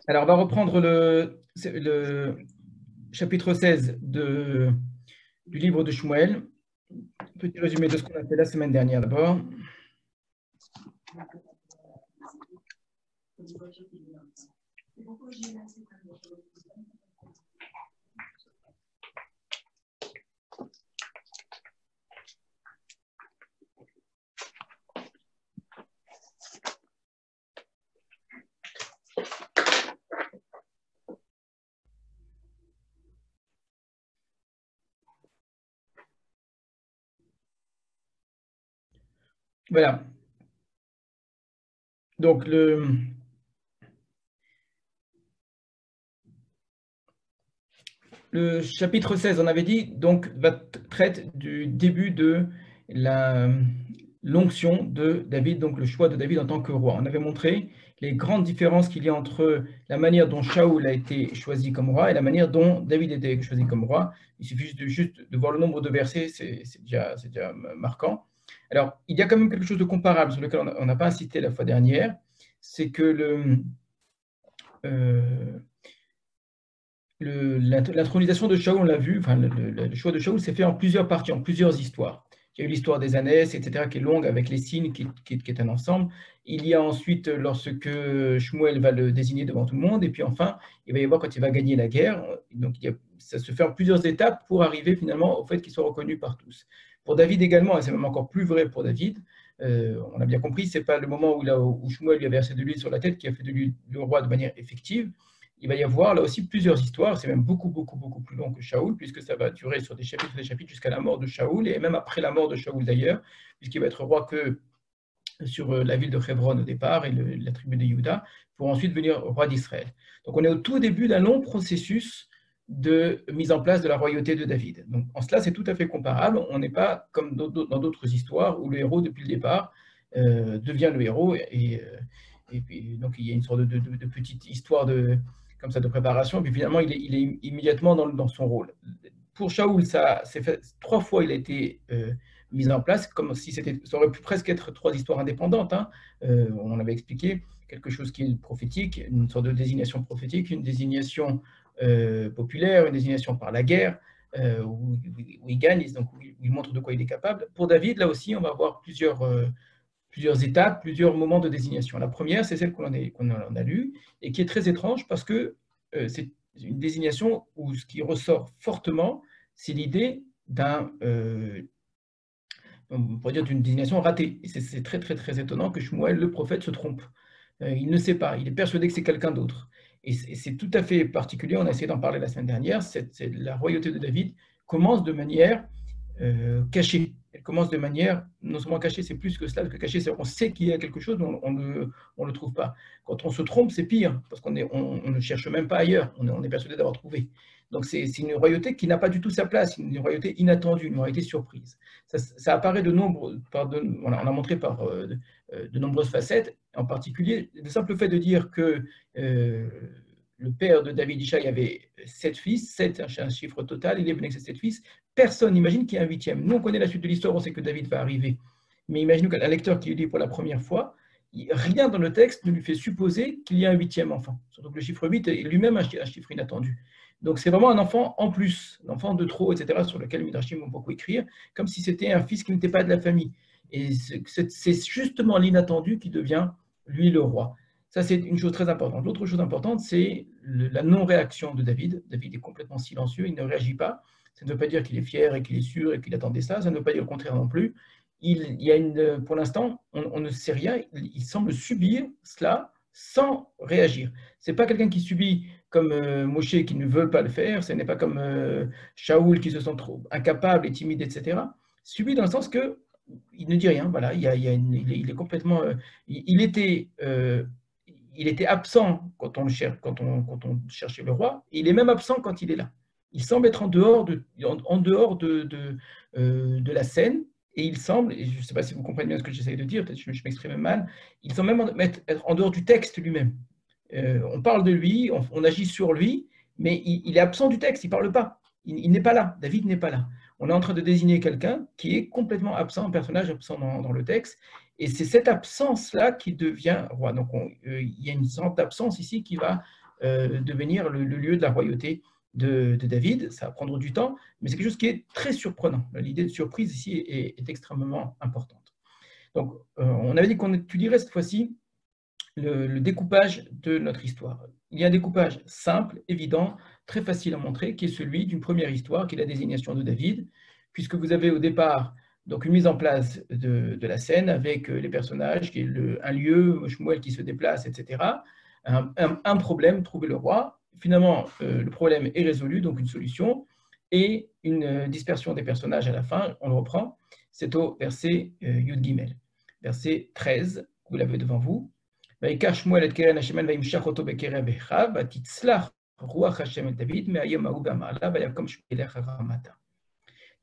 Alors, on va reprendre le chapitre 16 du livre de Shmuel. Petit résumé de ce qu'on a fait la semaine dernière d'abord. Voilà. Donc, le chapitre 16, on avait dit, donc, traite du début de l'onction de David, donc le choix de David en tant que roi. On avait montré les grandes différences qu'il y a entre la manière dont Shaoul a été choisi comme roi et la manière dont David a été choisi comme roi. Il suffit juste de voir le nombre de versets, c'est déjà marquant. Alors, il y a quand même quelque chose de comparable sur lequel on n'a pas insisté la fois dernière, c'est que l'intronisation de Shaoul, on l'a vu, enfin, le choix de Shaoul s'est fait en plusieurs parties, en plusieurs histoires. Il y a eu l'histoire des ânesse, etc., qui est longue, avec les signes, qui est un ensemble. Il y a ensuite, lorsque Shmuel va le désigner devant tout le monde, et puis enfin, il va y avoir quand il va gagner la guerre. Donc, ça se fait en plusieurs étapes pour arriver finalement au fait qu'il soit reconnu par tous. Pour David également, et c'est même encore plus vrai pour David, on a bien compris, ce n'est pas le moment où Shmuel lui a versé de l'huile sur la tête qui a fait de lui le roi de manière effective. Il va y avoir là aussi plusieurs histoires, c'est même beaucoup plus long que Shaoul, puisque ça va durer sur des chapitres jusqu'à la mort de Shaoul, et même après la mort de Shaoul d'ailleurs, puisqu'il va être roi que sur la ville de Hebron au départ et la tribu de Juda, pour ensuite devenir roi d'Israël. Donc on est au tout début d'un long processus de mise en place de la royauté de David. Donc en cela, c'est tout à fait comparable. On n'est pas comme dans d'autres histoires où le héros, depuis le départ, devient le héros, et puis, donc il y a une sorte de petite histoire comme ça de préparation, et puis finalement il est immédiatement dans son rôle. Pour Shaoul, ça s'est fait 3 fois, il a été mis en place, comme si ça aurait pu presque être 3 histoires indépendantes. Hein. On avait expliqué quelque chose qui est prophétique, une sorte de désignation prophétique, une désignation populaire, une désignation par la guerre, où il gagne, donc où il montre de quoi il est capable. Pour David, là aussi, on va avoir plusieurs étapes, plusieurs moments de désignation. La première, c'est celle qu'on en a lue, et qui est très étrange parce que c'est une désignation où ce qui ressort fortement, c'est l'idée on pourrait dire d'une désignation ratée. Et c'est très étonnant que Shmuel, le prophète, se trompe. Il ne sait pas, il est persuadé que c'est quelqu'un d'autre. Et c'est tout à fait particulier, on a essayé d'en parler la semaine dernière, la royauté de David commence de manière cachée. Elle commence de manière, non seulement cachée, c'est plus que cela, parce que cachée, c'est on sait qu'il y a quelque chose, mais on ne le trouve pas. Quand on se trompe, c'est pire, parce qu'on ne cherche même pas ailleurs, on est persuadé d'avoir trouvé. Donc c'est une royauté qui n'a pas du tout sa place, une royauté inattendue, une royauté surprise. Ça apparaît on a montré par de nombreuses facettes, en particulier le simple fait de dire que le père de David Ishaï avait 7 fils, 7 un chiffre total, il est venu avec ses 7 fils, personne n'imagine qu'il y a un huitième. Nous, on connaît la suite de l'histoire, on sait que David va arriver, mais imaginons qu'un lecteur qui lit pour la première fois, rien dans le texte ne lui fait supposer qu'il y a un huitième enfant. Surtout que le chiffre 8 est lui-même un chiffre inattendu. Donc c'est vraiment un enfant en plus, un enfant de trop, etc., sur lequel Midrashim vont beaucoup écrire, comme si c'était un fils qui n'était pas de la famille. Et c'est justement l'inattendu qui devient, lui, le roi. Ça, c'est une chose très importante. L'autre chose importante, c'est la non-réaction de David. David est complètement silencieux, il ne réagit pas. Ça ne veut pas dire qu'il est fier et qu'il est sûr et qu'il attendait ça. Ça ne veut pas dire le contraire non plus. Pour l'instant, on ne sait rien. Il semble subir cela sans réagir. Ce n'est pas quelqu'un qui subit comme Moshe qui ne veut pas le faire. Ce n'est pas comme Shaoul qui se sent trop incapable et timide, etc. Subit dans le sens que il ne dit rien. Voilà, il est complètement. Il était absent quand on cherchait le roi. Et il est même absent quand il est là. Il semble être en dehors de la scène, et il semble, et je ne sais pas si vous comprenez bien ce que j'essaie de dire, peut-être que je m'exprime mal, il semble même être en dehors du texte lui-même. On parle de lui, on agit sur lui, mais il est absent du texte, il ne parle pas. Il n'est pas là, David n'est pas là. On est en train de désigner quelqu'un qui est complètement absent, un personnage absent dans le texte, et c'est cette absence-là qui devient roi. Donc il y a une sorte d'absence ici qui va devenir le lieu de la royauté de David. Ça va prendre du temps, mais c'est quelque chose qui est très surprenant. L'idée de surprise ici est extrêmement importante. Donc, on avait dit qu'on étudierait cette fois-ci le découpage de notre histoire. Il y a un découpage simple, évident, très facile à montrer, qui est celui d'une première histoire, qui est la désignation de David, puisque vous avez au départ donc une mise en place de la scène avec les personnages, qui est un lieu, Shmuel qui se déplace, etc. Un problème, trouver le roi. Finalement, le problème est résolu, donc une solution, et une dispersion des personnages à la fin, on le reprend, c'est au verset Yud Gimel. Verset 13, vous l'avez devant vous. ויקח שמואל את קרן השמן וימשך אותו בקרב אחיו, ותצלח רוח השם את דוד מהיום ההוא והמעלה, ויקום שמואל אחר רמתה.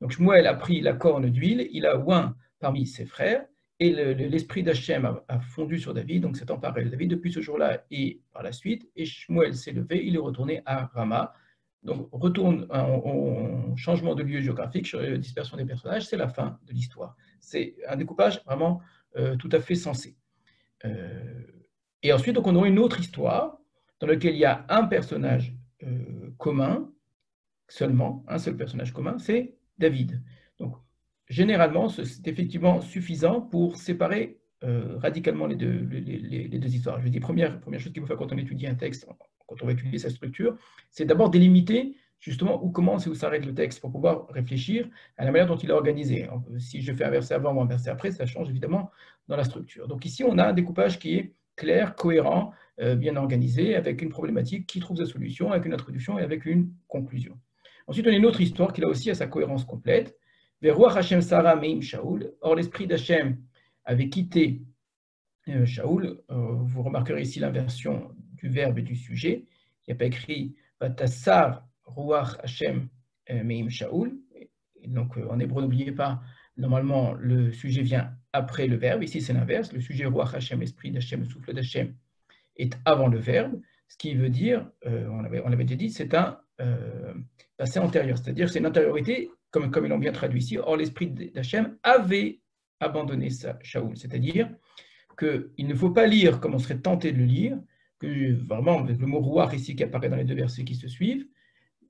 Donc Shmuel a pris la corne d'huile, il a oint parmi ses frères, et l'esprit d'Hachem a fondu sur David, donc s'est emparé de David depuis ce jour-là et par la suite, et Shmuel s'est levé, il est retourné à Rama. Donc retourne en changement de lieu géographique, dispersion des personnages, c'est la fin de l'histoire. C'est un découpage vraiment tout à fait sensé. Et ensuite, donc, on aura une autre histoire dans laquelle il y a un personnage commun, seulement, un seul personnage commun, c'est David. Donc, généralement, c'est effectivement suffisant pour séparer radicalement les deux histoires. Je dis, première chose qu'il faut faire quand on étudie un texte, quand on va étudier sa structure, c'est d'abord délimiter justement où commence et où s'arrête le texte pour pouvoir réfléchir à la manière dont il est organisé. Si je fais un verset avant ou un verset après, ça change évidemment dans la structure. Donc ici, on a un découpage qui est clair, cohérent, bien organisé, avec une problématique qui trouve sa solution, avec une introduction et avec une conclusion. Ensuite, on a une autre histoire qui là aussi a sa cohérence complète. Veruach Hashem Sara Meim Shaoul. Or, l'esprit d'Hachem avait quitté Shaoul. Vous remarquerez ici l'inversion du verbe et du sujet. Il n'y a pas écrit Vatassar Ruach Hashem Meim Shaoul. Donc, en hébreu, n'oubliez pas, normalement, le sujet vient après le verbe. Ici, c'est l'inverse. Le sujet Ruach Hashem, l'esprit d'Hachem, le souffle d'Hachem, est avant le verbe. Ce qui veut dire, on l'avait déjà dit, c'est un passé antérieur. C'est-à-dire c'est une antériorité, comme ils l'ont bien traduit ici. Or, l'esprit d'Hachem avait abandonné Shaoul. C'est-à-dire qu'il ne faut pas lire comme on serait tenté de le lire, que vraiment, avec le mot Ruach ici qui apparaît dans les deux versets qui se suivent,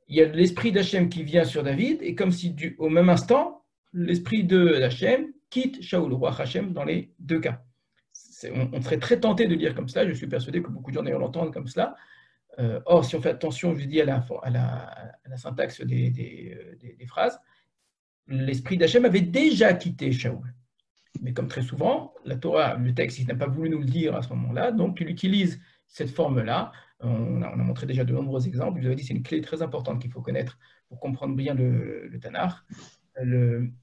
il y a l'esprit d'Hachem qui vient sur David, et comme si au même instant, l'esprit d'Hachem quitte Shaoul, Ruach Hachem, dans les deux cas. On serait très tenté de lire comme cela, je suis persuadé que beaucoup de gens d'ailleurs l'entendent comme cela. Or, si on fait attention, je dis, à la syntaxe des phrases, l'esprit d'Hachem avait déjà quitté Shaoul. Mais comme très souvent, la Torah, le texte, il n'a pas voulu nous le dire à ce moment-là, donc il utilise cette forme-là. On a montré déjà de nombreux exemples. Je vous avais dit, c'est une clé très importante qu'il faut connaître pour comprendre bien le Tanakh.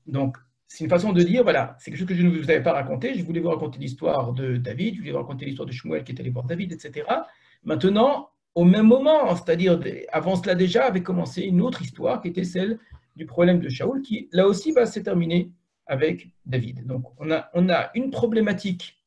Donc, c'est une façon de dire, voilà, c'est quelque chose que je ne vous avais pas raconté. Je voulais vous raconter l'histoire de David, je voulais vous raconter l'histoire de Shmuel qui est allé voir David, etc. Maintenant, au même moment, c'est-à-dire avant cela déjà, avait commencé une autre histoire qui était celle du problème de Shaoul, qui là aussi va se terminer avec David. Donc, on a une problématique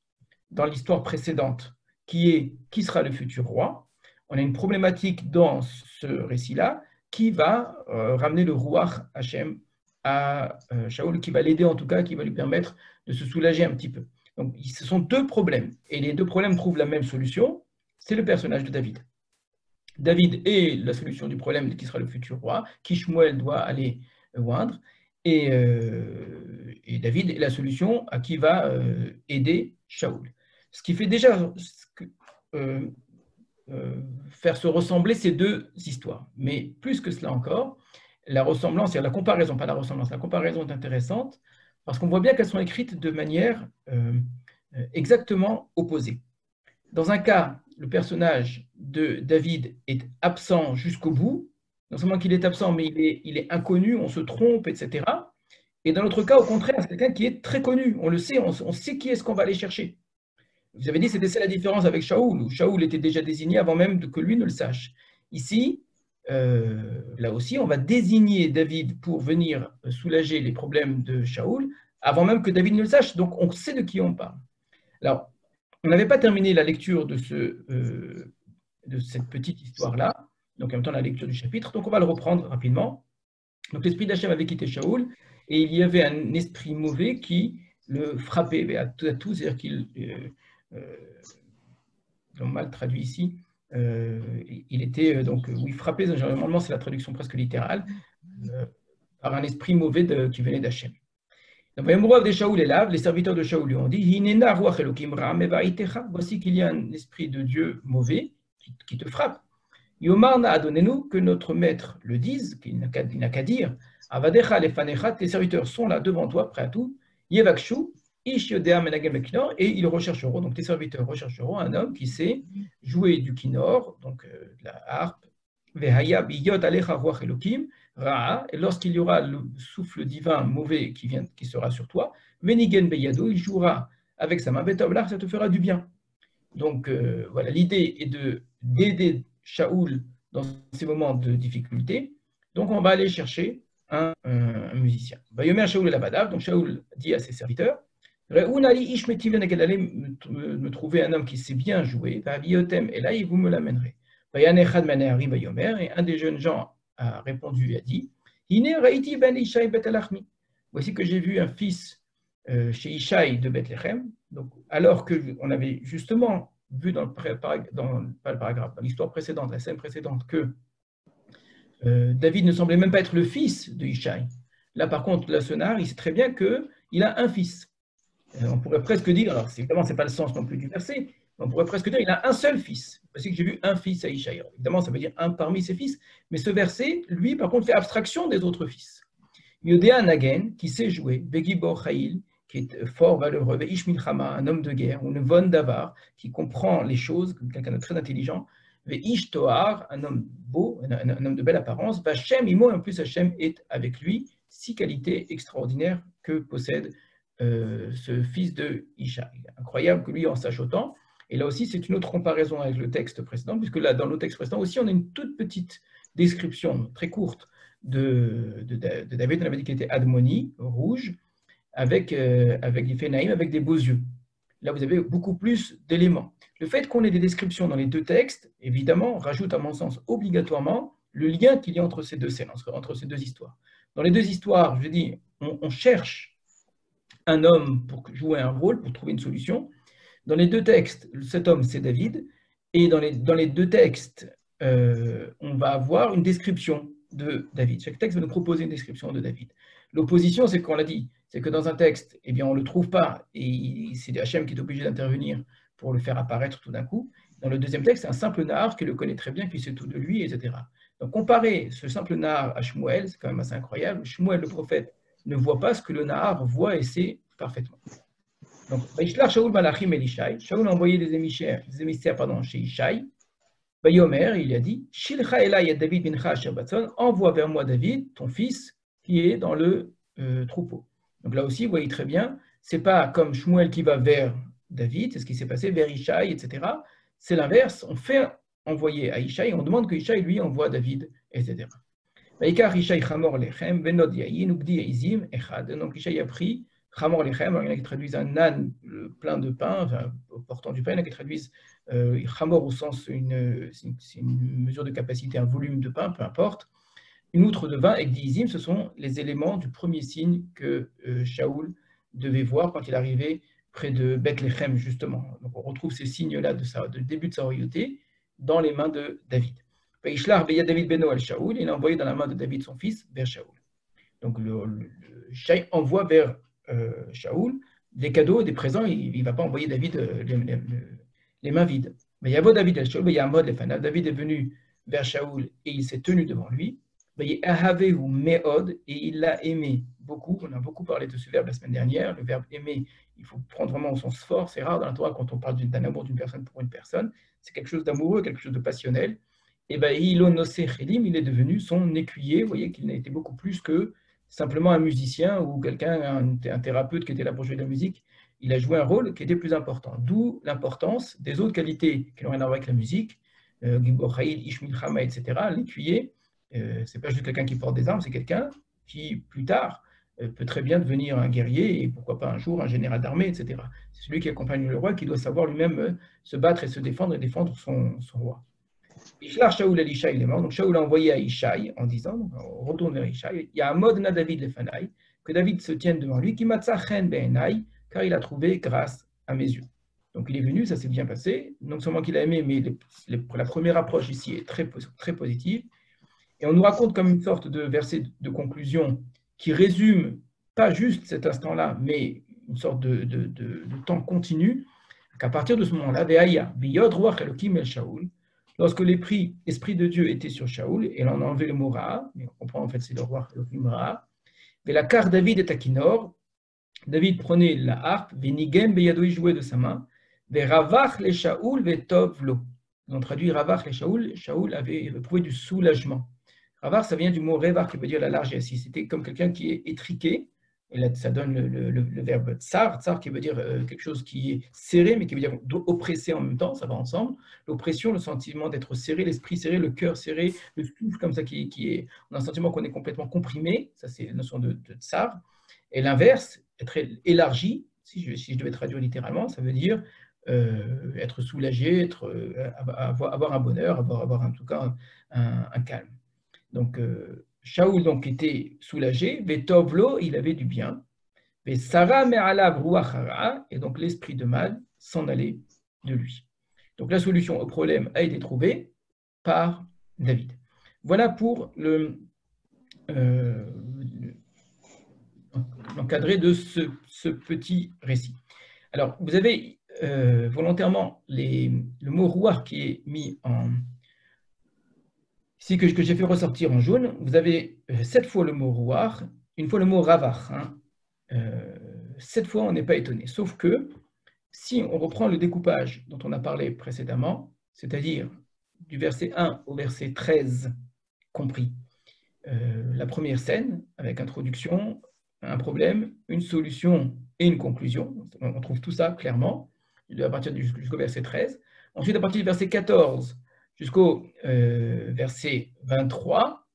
dans l'histoire précédente qui est qui sera le futur roi. On a une problématique dans ce récit-là qui va ramener le Ruach Hashem à Shaoul, qui va l'aider en tout cas, qui va lui permettre de se soulager un petit peu. Donc, ce sont deux problèmes, et les deux problèmes trouvent la même solution, c'est le personnage de David. David est la solution du problème de qui sera le futur roi, qui Shmuel doit aller oindre, et David est la solution à qui va aider Shaoul. Ce qui fait déjà faire se ressembler ces deux histoires. Mais plus que cela encore, la ressemblance, la comparaison, pas la ressemblance, la comparaison est intéressante parce qu'on voit bien qu'elles sont écrites de manière exactement opposée. Dans un cas, le personnage de David est absent jusqu'au bout. Non seulement qu'il est absent, mais il est inconnu, on se trompe, etc. Et dans l'autre cas, au contraire, c'est quelqu'un qui est très connu. On le sait, on sait qui est-ce qu'on va aller chercher. Vous avez dit que c'était ça la différence avec Shaoul, où Shaoul était déjà désigné avant même que lui ne le sache. Ici, là aussi, on va désigner David pour venir soulager les problèmes de Shaoul avant même que David ne le sache. Donc, on sait de qui on parle. Alors, on n'avait pas terminé la lecture de cette petite histoire-là, donc en même temps la lecture du chapitre, donc on va le reprendre rapidement. Donc, l'esprit d'Hachem avait quitté Shaoul, et il y avait un esprit mauvais qui le frappait à tout, c'est-à-dire qu'ils l'ont mal traduit ici, il était donc, oui, frappé, généralement c'est la traduction presque littérale, par un esprit mauvais qui venait d'Hachem. Les serviteurs de Shaoul lui ont dit, voici qu'il y a un esprit de Dieu mauvais qui te frappe. Yomarna adonnez-nous, que notre maître le dise, qu'il n'a qu'à dire, Avadecha lefanecha, tes serviteurs sont là devant toi, prêts à tout, Yevakshu, Ish Yodea Menagem Kinor, et ils rechercheront, donc tes serviteurs rechercheront un homme qui sait jouer du kinor, donc de la harpe, Vehaya biyot alecha ruach elokim, Ra'a, et lorsqu'il y aura le souffle divin mauvais qui sera sur toi, Venigen beyado, il jouera avec sa main, Betovlar, ça te fera du bien. Donc voilà, l'idée est d'aider Shaoul dans ces moments de difficulté. Donc on va aller chercher un musicien. Vayomer Shaoul et Labadav, donc Shaoul dit à ses serviteurs, Re'unali ishmetiv allez me trouver un homme qui sait bien jouer, Va'abiotem, et là vous me l'amènerez. Vayanechad maneari Vayomer, et un des jeunes gens a répondu et a dit, Hine Raiti ben Ishaï bet Alachmi. Voici que j'ai vu un fils chez Ishaï de Bethléem, donc alors qu'on avait justement vu dans l'histoire précédente, la scène précédente, que David ne semblait même pas être le fils de Ishaï. Là, par contre, là, Sonar, il sait très bien qu'il a un fils. On pourrait presque dire, alors évidemment, ce n'est pas le sens non plus du verset, mais on pourrait presque dire qu'il a un seul fils. Parce que j'ai vu un fils à Ishaï. Évidemment, ça veut dire un parmi ses fils, mais ce verset, lui, par contre, fait abstraction des autres fils. Yodéa Nagen, qui sait jouer, Begibor Chaïl, qui est fort, valeureux, Ish Milchama, un homme de guerre, ou Von Davar, qui comprend les choses, quelqu'un de très intelligent, Ish Toar, un homme beau, un homme de belle apparence, Vachem Imo, en plus Hachem est avec lui, 6 qualités extraordinaires que possède ce fils de Isha. Incroyable que lui en sache autant. Et là aussi, c'est une autre comparaison avec le texte précédent, puisque là, dans le texte précédent aussi, on a une toute petite description très courte de David. On avait dit qu'il était Admoni, rouge, avec des Phénaïm, avec des beaux yeux. Là, vous avez beaucoup plus d'éléments. Le fait qu'on ait des descriptions dans les deux textes, évidemment, rajoute à mon sens obligatoirement le lien qu'il y a entre ces deux scènes, entre ces deux histoires. Dans les deux histoires, je dis, on cherche un homme pour jouer un rôle, pour trouver une solution. Dans les deux textes, cet homme, c'est David. Et dans les deux textes, on va avoir une description de David. Chaque texte va nous proposer une description de David. L'opposition, c'est qu'on l'a dit, c'est que dans un texte, eh bien, on ne le trouve pas, et c'est Hachem qui est obligé d'intervenir pour le faire apparaître tout d'un coup. Dans le deuxième texte, c'est un simple Nahar qui le connaît très bien, qui sait tout de lui, etc. Donc, comparer ce simple Nahar à Shmuel, c'est quand même assez incroyable. Shmuel, le prophète, ne voit pas ce que le Nahar voit et sait parfaitement. Donc, Shaoul Malachim el Ishaï. Shaoul a envoyé des émissaires chez Ishaï. Bayomer, il a dit, Shilcha Elai David bincha asher batson, envoie vers moi David, ton fils, qui est dans le troupeau. Donc là aussi, vous voyez très bien, c'est pas comme Shmuel qui va vers David, c'est ce qui s'est passé vers Ishaï, etc. C'est l'inverse, on fait envoyer à Ishaï, on demande que Ishaï lui envoie David, etc. Vaikar Ishaï chamor lechem, venod yayin, ugdi eizim, echad. Donc Ishaï a pris chamor lechem, il y en a qui traduisent un âne plein de pain, enfin, portant du pain, il y en a qui traduisent chamor au sens, c'est une mesure de capacité, un volume de pain, peu importe. Une outre de vin, et Gdiizim, ce sont les éléments du premier signe que Shaoul devait voir quand il arrivait près de Bethléem, justement. Donc on retrouve ces signes-là de début de sa royauté dans les mains de David. David Beno al Shaoul, il a envoyé dans la main de David son fils vers Shaoul. Donc Shaï envoie vers Shaoul des cadeaux, des présents, il ne va pas envoyer David les mains vides. Mais David est venu vers Shaoul et il s'est tenu devant lui. Et il l'a aimé beaucoup. On a beaucoup parlé de ce verbe la semaine dernière. Le verbe aimer, il faut prendre vraiment au sens fort. C'est rare dans la Torah quand on parle d'un amour d'une personne pour une personne. C'est quelque chose d'amoureux, quelque chose de passionnel. Et il est devenu son écuyer. Vous voyez qu'il n'a été beaucoup plus que simplement un musicien ou quelqu'un, un thérapeute qui était là pour jouer de la musique. Il a joué un rôle qui était plus important. D'où l'importance des autres qualités qui n'ont rien à voir avec la musique, Gibor Chaïl, Ishmil Chama, etc. L'écuyer, c'est pas juste quelqu'un qui porte des armes, c'est quelqu'un qui, plus tard, peut très bien devenir un guerrier et pourquoi pas un jour un général d'armée, etc. C'est celui qui accompagne le roi qui doit savoir lui-même se battre et se défendre et défendre son roi. Ishlar Shaoul el Ishaï, il est mort. Donc Shaoul a envoyé à Ishaï en disant, on retourne vers Ishaï, il y a un mode na David que David se tienne devant lui, qui matza chen be'enai, car il a trouvé grâce à mes yeux. Donc il est venu, ça s'est bien passé. Non seulement qu'il a aimé, mais la première approche ici est très, très positive. Et on nous raconte comme une sorte de verset de conclusion qui résume pas juste cet instant-là, mais une sorte de temps continu, qu'à partir de ce moment-là, Ve'aya, V'yod ruach Elokim el Shaoul, lorsque l'esprit de Dieu était sur Shaoul, et là on a enlevé le mot Ra, mais on comprend en fait c'est le roi Elokim Ra, Ve'lakar David et Akinor, David prenait la harpe, Ve'nigem beyado, il jouait de sa main, Ve'ravach le Shaoul ve'tov lo. On traduit Ravach le Shaoul, Shaoul avait éprouvé du soulagement. Ravar, ça vient du mot revar qui veut dire la largesse. C'était comme quelqu'un qui est étriqué. Et là, ça donne le verbe tsar, tsar qui veut dire quelque chose qui est serré, mais qui veut dire oppressé en même temps, ça va ensemble. L'oppression, le sentiment d'être serré, l'esprit serré, le cœur serré, le souffle comme ça qui est. On a un sentiment qu'on est complètement comprimé, ça c'est la notion de tsar. Et l'inverse, être élargi, si je devais traduire littéralement, ça veut dire être soulagé, avoir un bonheur, avoir en tout cas un calme. Donc, Shaoul donc, était soulagé, Vetovlo, il avait du bien, Sarah me'alav ruach hara, et donc l'esprit de mal s'en allait de lui. Donc, la solution au problème a été trouvée par David. Voilà pour l'encadré de ce petit récit. Alors, vous avez volontairement le mot ruach qui est mis en. Ici, que j'ai fait ressortir en jaune, vous avez 7 fois le mot ruach, une fois le mot ravach. 7 fois, on n'est pas étonné. Sauf que, si on reprend le découpage dont on a parlé précédemment, c'est-à-dire du verset 1 au verset 13 compris, la première scène, avec introduction, un problème, une solution et une conclusion, on trouve tout ça clairement, à partir jusqu'au verset 13. Ensuite, à partir du verset 14, jusqu'au verset 23,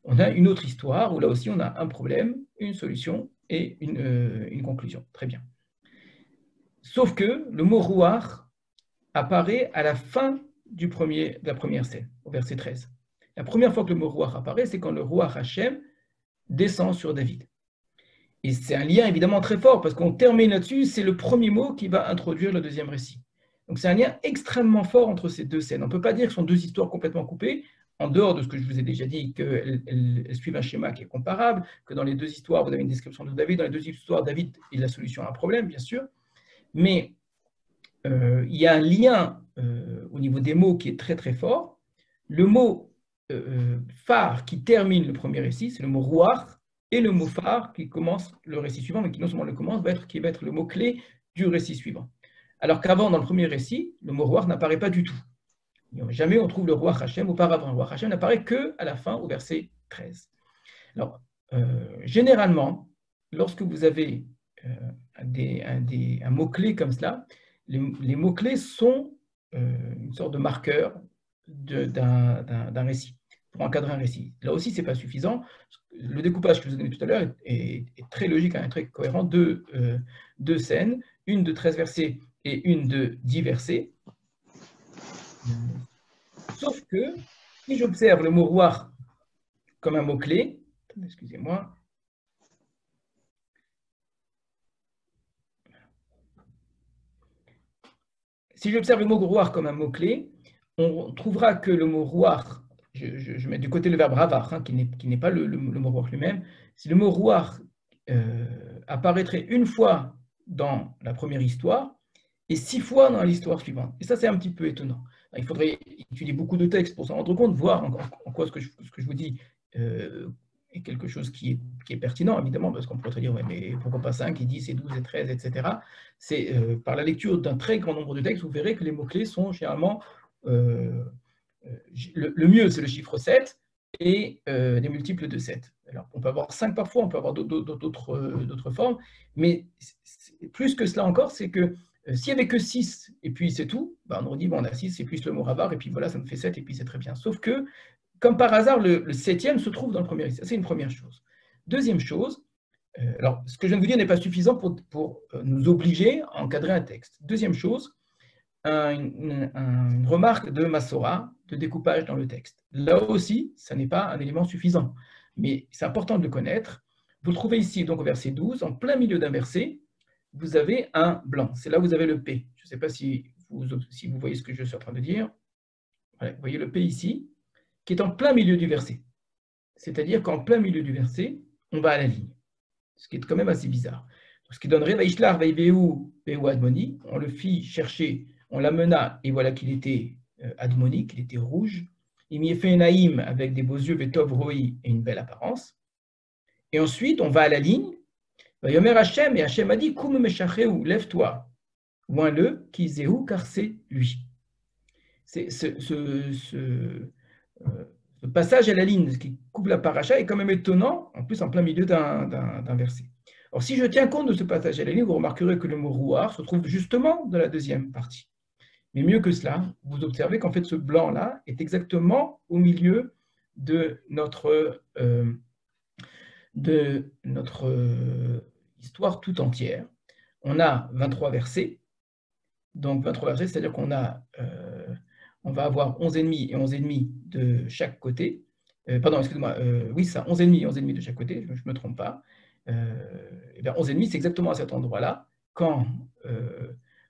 on a une autre histoire où là aussi on a un problème, une solution et une conclusion. Très bien. Sauf que le mot ruach apparaît à la fin de la première scène, au verset 13. La première fois que le mot ruach apparaît, c'est quand le ruach Hashem descend sur David. Et c'est un lien évidemment très fort parce qu'on termine là-dessus, c'est le premier mot qui va introduire le deuxième récit. Donc c'est un lien extrêmement fort entre ces deux scènes. On ne peut pas dire que ce sont deux histoires complètement coupées, en dehors de ce que je vous ai déjà dit, qu'elles suivent un schéma qui est comparable, que dans les deux histoires, vous avez une description de David, dans les deux histoires, David est la solution à un problème, bien sûr, mais il y a un lien au niveau des mots qui est très très fort. Le mot phare qui termine le premier récit, c'est le mot ruach, et le mot phare qui commence le récit suivant, mais qui non seulement le commence, qui va être le mot-clé du récit suivant. Alors qu'avant, dans le premier récit, le mot ruach n'apparaît pas du tout. Jamais on trouve le ruach Hashem auparavant. Le ruach Hashem n'apparaît qu'à la fin, au verset 13. Alors, généralement, lorsque vous avez un mot-clé comme cela, les mots-clés sont une sorte de marqueur d'un récit, pour encadrer un récit. Là aussi, ce n'est pas suffisant. Le découpage que je vous ai donné tout à l'heure est très logique, très cohérent. Deux scènes, une de 13 versets et une de 10 versets. Sauf que, si j'observe le mot ruach comme un mot-clé, excusez-moi, si j'observe le mot ruach comme un mot-clé, on trouvera que le mot ruach, je mets du côté le verbe ravar, qui n'est pas le mot ruach lui-même, si le mot ruach apparaîtrait une fois dans la première histoire et 6 fois dans l'histoire suivante. Et ça, c'est un petit peu étonnant. Il faudrait étudier beaucoup de textes pour s'en rendre compte, voir en quoi ce que je vous dis est quelque chose qui est pertinent, évidemment, parce qu'on pourrait dire, ouais, mais pourquoi pas 5 et 10 et 12 et 13, etc. C'est par la lecture d'un très grand nombre de textes, vous verrez que les mots-clés sont généralement le mieux, c'est le chiffre 7 et des multiples de 7. Alors, on peut avoir 5 parfois, on peut avoir d'autres formes, mais plus que cela encore, c'est que s'il n'y avait que 6 et puis c'est tout, ben on aurait dit, bon, on a 6, c'est plus le mot ravar, et puis voilà, ça me fait 7 et puis c'est très bien. Sauf que, comme par hasard, le 7e se trouve dans le premier récit. C'est une première chose. Deuxième chose, alors ce que je viens de vous dire n'est pas suffisant pour nous obliger à encadrer un texte. Deuxième chose, une remarque de Massora, de découpage dans le texte. Là aussi, ça n'est pas un élément suffisant, mais c'est important de le connaître. Vous le trouvez ici, donc au verset 12, en plein milieu d'un verset, vous avez un blanc. C'est là où vous avez le P. Je ne sais pas si vous voyez ce que je suis en train de dire. Voilà, vous voyez le P ici, qui est en plein milieu du verset. C'est-à-dire qu'en plein milieu du verset, on va à la ligne. Ce qui est quand même assez bizarre. Ce qui donnerait Vaishlar, Vaiveu, Veu Admoni. On le fit chercher, on l'amena, et voilà qu'il était Admoni, qu'il était rouge. Il m'y fait Naïm avec des beaux yeux, Vetov Roi et une belle apparence. Et ensuite, on va à la ligne. Vayomer Hachem, et Hachem a dit Koum Meshacheu, lève-toi. Loin-le, Kizéhu, car c'est lui. C'est ce passage à la ligne qui coupe la paracha est quand même étonnant, en plus en plein milieu d'un verset. Or, si je tiens compte de ce passage à la ligne, vous remarquerez que le mot rouar se trouve justement dans la deuxième partie. Mais mieux que cela, vous observez qu'en fait ce blanc-là est exactement au milieu de notre histoire tout entière. On a 23 versets, donc 23 versets, c'est-à-dire qu'on on va avoir 11 ennemis et 11 ennemis de chaque côté. Pardon, excusez-moi, oui, ça, 11 ennemis et 11 ennemis de chaque côté, je ne me trompe pas. Et bien, 11 ennemis, c'est exactement à cet endroit-là, quand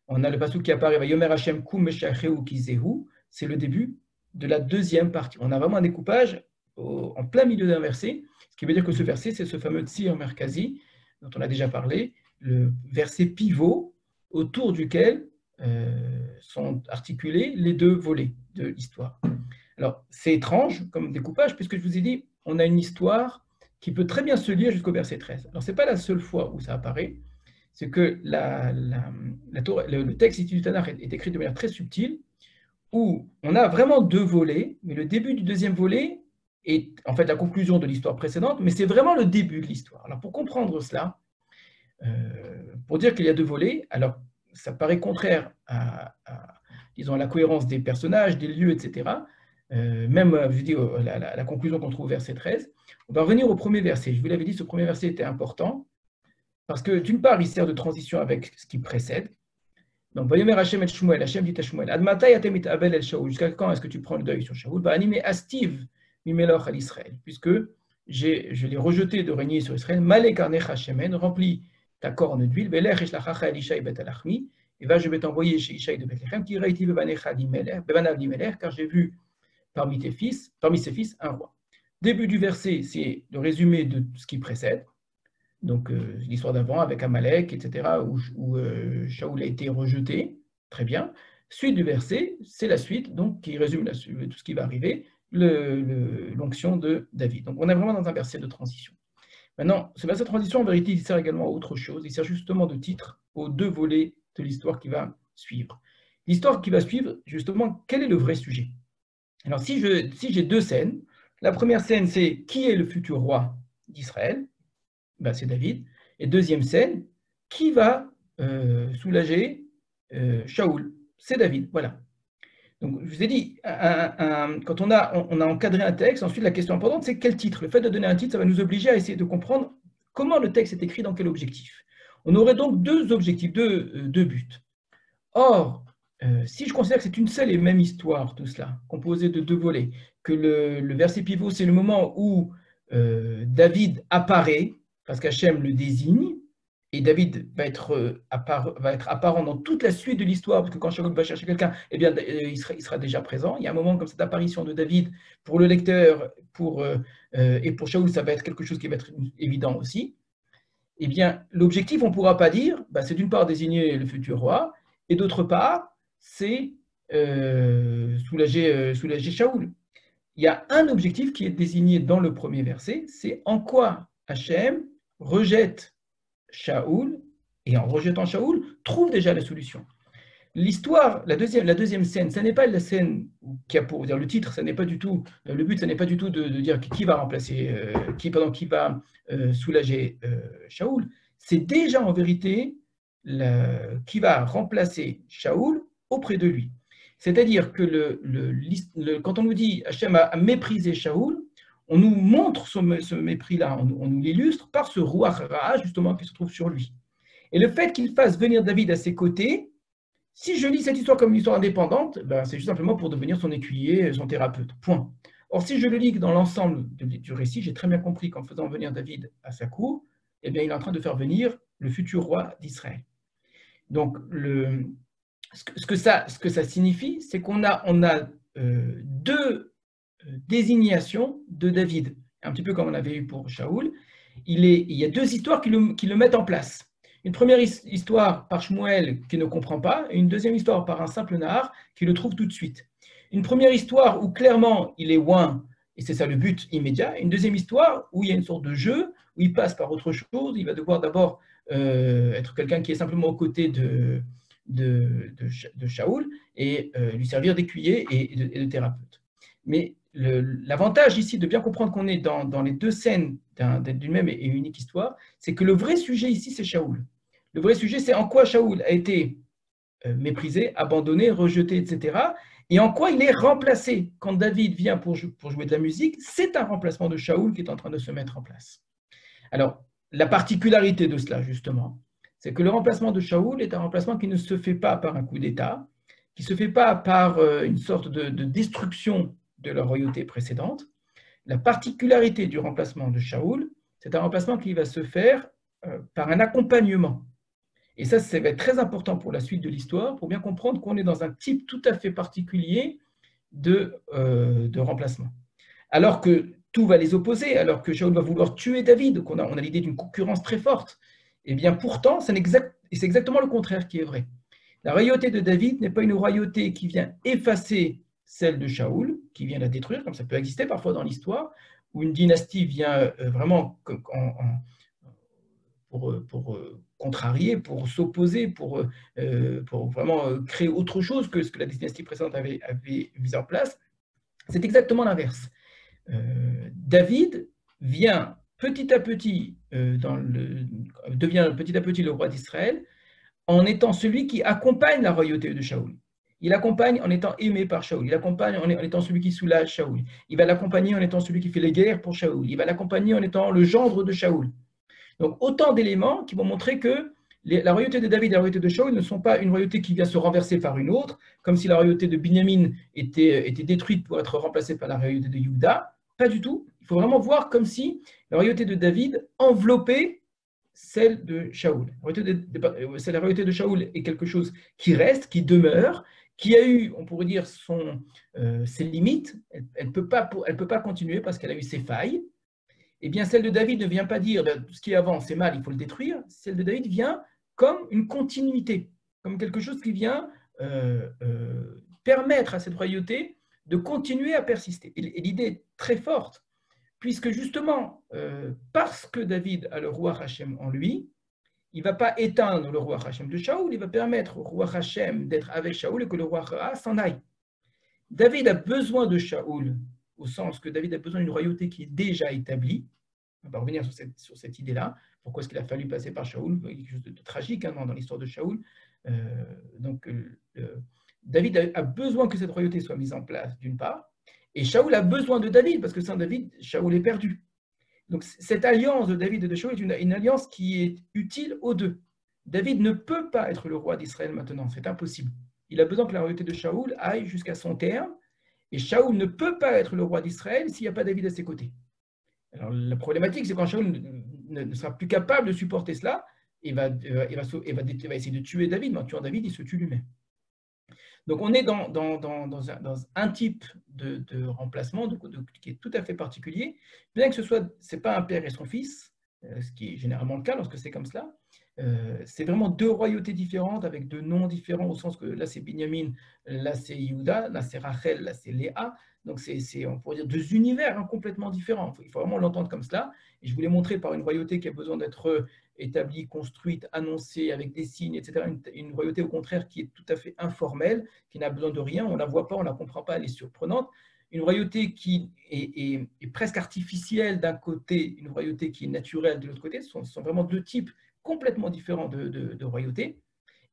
on a le passage qui apparaît, Vayomer Hashem Kum Meshacheu Kizehu, c'est le début de la deuxième partie. On a vraiment un découpage en plein milieu d'un verset, ce qui veut dire que ce verset, c'est ce fameux Tzir Merkazi, dont on a déjà parlé, le verset pivot autour duquel sont articulés les deux volets de l'histoire. Alors, c'est étrange comme découpage, puisque je vous ai dit, on a une histoire qui peut très bien se lire jusqu'au verset 13. Alors, ce n'est pas la seule fois où ça apparaît, c'est que le texte du Tanakh est écrit de manière très subtile, où on a vraiment deux volets, mais le début du deuxième volet est en fait la conclusion de l'histoire précédente, mais c'est vraiment le début de l'histoire. Alors, pour comprendre cela, pour dire qu'il y a deux volets, alors ça paraît contraire disons, à la cohérence des personnages, des lieux, etc. Même, je dis, la conclusion qu'on trouve au verset 13. On va revenir au premier verset. Je vous l'avais dit, ce premier verset était important, parce que d'une part, il sert de transition avec ce qui précède. Donc, Vayomer Hashem et Shmuel, Hashem dit à Shmuel, Admatai atem it abel el Shaul, jusqu'à quand est-ce que tu prends le deuil sur Shaul? Animé astiv mimeloch al Israël, puisque je l'ai rejeté de régner sur Israël, malé karnech Hashemen, rempli ta corne d'huile, et va, je vais t'envoyer chez Ishaï de Bethléem, car j'ai vu parmi ses fils, un roi. Début du verset, c'est le résumé de ce qui précède, donc l'histoire d'avant avec Amalek, etc., où Shaoul a été rejeté, très bien. Suite du verset, c'est la suite, donc qui résume tout ce qui va arriver, l'onction de David. Donc on est vraiment dans un verset de transition. Maintenant, ce verset de transition, en vérité, il sert également à autre chose. Il sert justement de titre aux deux volets de l'histoire qui va suivre. L'histoire qui va suivre, justement, quel est le vrai sujet? Alors, si j'ai deux scènes, la première scène, c'est qui est le futur roi d'Israël? Ben, c'est David. Et deuxième scène, qui va soulager Shaoul? C'est David, voilà. Donc, je vous ai dit, quand on a encadré un texte, ensuite la question importante, c'est quel titre? Le fait de donner un titre, ça va nous obliger à essayer de comprendre comment le texte est écrit, dans quel objectif. On aurait donc deux objectifs, deux buts. Or, si je considère que c'est une seule et même histoire, tout cela, composée de deux volets, que le verset pivot, c'est le moment où David apparaît, parce qu'Hachem le désigne, et David va être apparent dans toute la suite de l'histoire, parce que quand Shaoul va chercher quelqu'un, eh bien, il sera déjà présent. Il y a un moment comme cette apparition de David, pour le lecteur et pour Shaoul, ça va être quelque chose qui va être évident aussi. Eh bien, l'objectif, on ne pourra pas dire, c'est d'une part désigner le futur roi, et d'autre part, c'est soulager Shaoul. Il y a un objectif qui est désigné dans le premier verset, c'est en quoi Hachem rejette Shaoul, et en rejetant Shaoul, trouve déjà la solution. L'histoire, la deuxième scène, ce n'est pas la scène qui a pour dire le titre, ça n'est pas du tout, le but, ce n'est pas du tout de dire qui va remplacer, qui va soulager Shaoul. C'est déjà en vérité qui va remplacer Shaoul auprès de lui. C'est-à-dire que quand on nous dit Hachem a méprisé Shaoul, on nous montre ce mépris-là, on nous l'illustre par ce Ruach Ra, justement, qui se trouve sur lui. Et le fait qu'il fasse venir David à ses côtés, si je lis cette histoire comme une histoire indépendante, c'est juste simplement pour devenir son écuyer, son thérapeute, point. Or, si je le lis dans l'ensemble du récit, j'ai très bien compris qu'en faisant venir David à sa cour, eh bien, il est en train de faire venir le futur roi d'Israël. Donc, ce que ça signifie, c'est qu'on a deux désignations de David, un petit peu comme on avait eu pour Shaoul. Il y a deux histoires qui le mettent en place. Une première histoire par Shmuel qui ne comprend pas, et une deuxième histoire par un simple Nahar qui le trouve tout de suite. Une première histoire où clairement il est ouin, et c'est ça le but immédiat. Une deuxième histoire où il y a une sorte de jeu, où il passe par autre chose. Il va devoir d'abord être quelqu'un qui est simplement aux côtés de Shaoul et lui servir d'écuyer et de thérapeute. Mais l'avantage ici de bien comprendre qu'on est dans les deux scènes d'une même et unique histoire, c'est que le vrai sujet ici, c'est Shaoul. Le vrai sujet, c'est en quoi Shaoul a été méprisé, abandonné, rejeté, etc. Et en quoi il est remplacé. Quand David vient pour jouer de la musique, c'est un remplacement de Shaoul qui est en train de se mettre en place. Alors, la particularité de cela, justement, c'est que le remplacement de Shaoul est un remplacement qui ne se fait pas par un coup d'État, qui ne se fait pas par une sorte de destruction de la royauté précédente. La particularité du remplacement de Shaoul, c'est un remplacement qui va se faire par un accompagnement. Et ça va être très important pour la suite de l'histoire, pour bien comprendre qu'on est dans un type tout à fait particulier de remplacement. Alors que tout va les opposer, alors que Shaoul va vouloir tuer David, qu'on on a l'idée d'une concurrence très forte, et bien pourtant, c'est exactement le contraire qui est vrai. La royauté de David n'est pas une royauté qui vient effacer celle de Shaoul, qui vient la détruire, comme ça peut exister parfois dans l'histoire, où une dynastie vient vraiment pour contrarier, pour s'opposer, pour vraiment créer autre chose que ce que la dynastie précédente avait mis en place. C'est exactement l'inverse. David vient petit à petit, devient petit à petit le roi d'Israël, en étant celui qui accompagne la royauté de Shaoul. Il accompagne en étant aimé par Shaoul. Il accompagne en étant celui qui soulage Shaoul. Il va l'accompagner en étant celui qui fait les guerres pour Shaoul. Il va l'accompagner en étant le gendre de Shaoul. Donc, autant d'éléments qui vont montrer que la royauté de David et la royauté de Shaoul ne sont pas une royauté qui vient se renverser par une autre, comme si la royauté de Binyamin était détruite pour être remplacée par la royauté de Juda. Pas du tout. Il faut vraiment voir comme si la royauté de David enveloppait celle de Shaoul. La royauté de Shaoul est quelque chose qui reste, qui demeure, qui a eu, on pourrait dire, ses limites. Elle ne peut pas continuer parce qu'elle a eu ses failles. Eh bien, celle de David ne vient pas dire tout ce qui est avant, c'est mal, il faut le détruire. Celle de David vient comme une continuité, comme quelque chose qui vient permettre à cette royauté de continuer à persister. Et l'idée est très forte, puisque justement, parce que David a le roi Hachem en lui, il ne va pas éteindre le roi Hachem de Shaoul, il va permettre au roi Hachem d'être avec Shaoul et que le roi Ra s'en aille. David a besoin de Shaoul, au sens que David a besoin d'une royauté qui est déjà établie. On va revenir sur cette idée-là. Pourquoi est-ce qu'il a fallu passer par Shaoul? Quelque chose de tragique hein, dans l'histoire de Shaoul. David a besoin que cette royauté soit mise en place, d'une part, et Shaoul a besoin de David, parce que sans David, Shaoul est perdu. Donc cette alliance de David et de Shaoul est une alliance qui est utile aux deux. David ne peut pas être le roi d'Israël maintenant, c'est impossible. Il a besoin que la royauté de Shaoul aille jusqu'à son terme, et Shaoul ne peut pas être le roi d'Israël s'il n'y a pas David à ses côtés. Alors, la problématique, c'est quand Shaoul ne sera plus capable de supporter cela, il va essayer de tuer David, mais en tuant David, il se tue lui-même. Donc, on est dans un type de remplacement qui est tout à fait particulier, bien que ce n'est pas un père et son fils, ce qui est généralement le cas lorsque c'est comme cela. C'est vraiment deux royautés différentes avec deux noms différents, au sens que là c'est Binyamin, là c'est Yehuda, là c'est Rachel, là c'est Léa. Donc on pourrait dire deux univers hein, complètement différents. Il faut vraiment l'entendre comme cela. Et je voulais montrer par une royauté qui a besoin d'être établie, construite, annoncée avec des signes, etc. Une royauté au contraire qui est tout à fait informelle, qui n'a besoin de rien, on ne la voit pas, on ne la comprend pas, elle est surprenante. Une royauté qui est presque artificielle d'un côté, une royauté qui est naturelle de l'autre côté. Ce sont vraiment deux types complètement différents de royauté.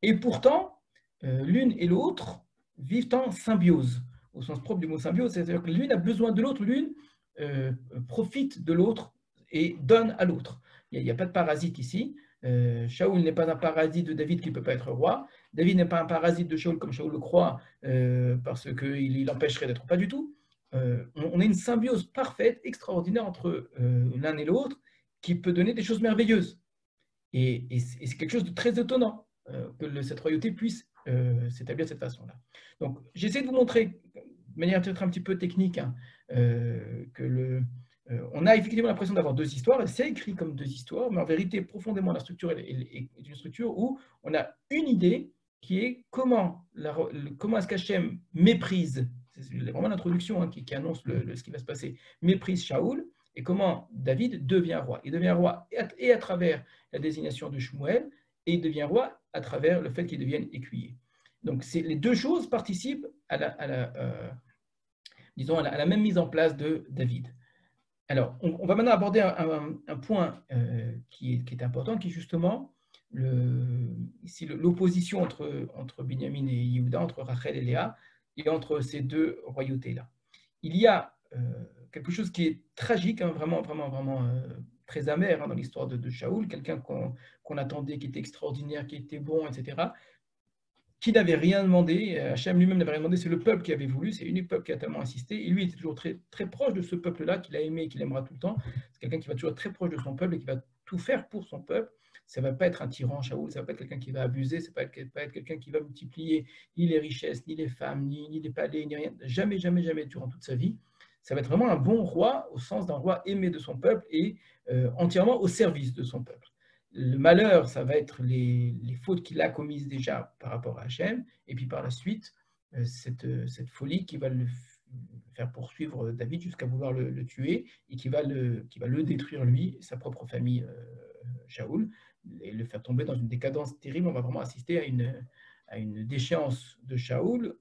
Et pourtant, l'une et l'autre vivent en symbiose, au sens propre du mot symbiose, c'est-à-dire que l'une a besoin de l'autre, l'une profite de l'autre et donne à l'autre. Il n'y a pas de parasite ici. Shaoul n'est pas un parasite de David qui ne peut pas être roi. David n'est pas un parasite de Shaoul comme Shaoul le croit parce qu'il l'empêcherait d'être. Pas du tout. On a une symbiose parfaite, extraordinaire entre l'un et l'autre qui peut donner des choses merveilleuses. Et c'est quelque chose de très étonnant. cette royauté puisse s'établir de cette façon-là. Donc, j'essaie de vous montrer, de manière peut-être un petit peu technique, hein, on a effectivement l'impression d'avoir deux histoires, et c'est écrit comme deux histoires, mais en vérité, profondément, la structure est une structure où on a une idée qui est comment est-ce qu'Hachem méprise, c'est vraiment l'introduction, hein, qui annonce ce qui va se passer, méprise Shaoul, et comment David devient roi. Il devient roi et à travers la désignation de Shmuel, et il devient roi à travers le fait qu'il devienne écuyer. Donc les deux choses participent à la même mise en place de David. Alors, on va maintenant aborder un point qui est important, qui est justement ici l'opposition entre Binyamin et Yehuda, entre Rachel et Léa, et entre ces deux royautés-là. Il y a quelque chose qui est tragique, hein, vraiment très amer, hein, dans l'histoire de Shaoul, quelqu'un qu'on attendait, qui était extraordinaire, qui était bon, etc., qui n'avait rien demandé. Hachem lui-même n'avait rien demandé, c'est le peuple qui avait voulu, c'est l'unique peuple qui a tellement insisté, et lui était toujours très, très proche de ce peuple-là, qu'il a aimé et qu'il aimera tout le temps. C'est quelqu'un qui va toujours être très proche de son peuple et qui va tout faire pour son peuple. Ça ne va pas être un tyran, Shaoul, ça ne va pas être quelqu'un qui va abuser, ça ne va pas être quelqu'un qui va multiplier ni les richesses, ni les femmes, ni les palais, ni rien. Jamais, jamais, jamais, durant toute sa vie. Ça va être vraiment un bon roi, au sens d'un roi aimé de son peuple et entièrement au service de son peuple. Le malheur, ça va être les fautes qu'il a commises déjà par rapport à Hachem, et puis par la suite, cette folie qui va le faire poursuivre David jusqu'à vouloir le tuer, et qui va le détruire lui, sa propre famille, Shaoul, et le faire tomber dans une décadence terrible. On va vraiment assister à une déchéance de Shaoul,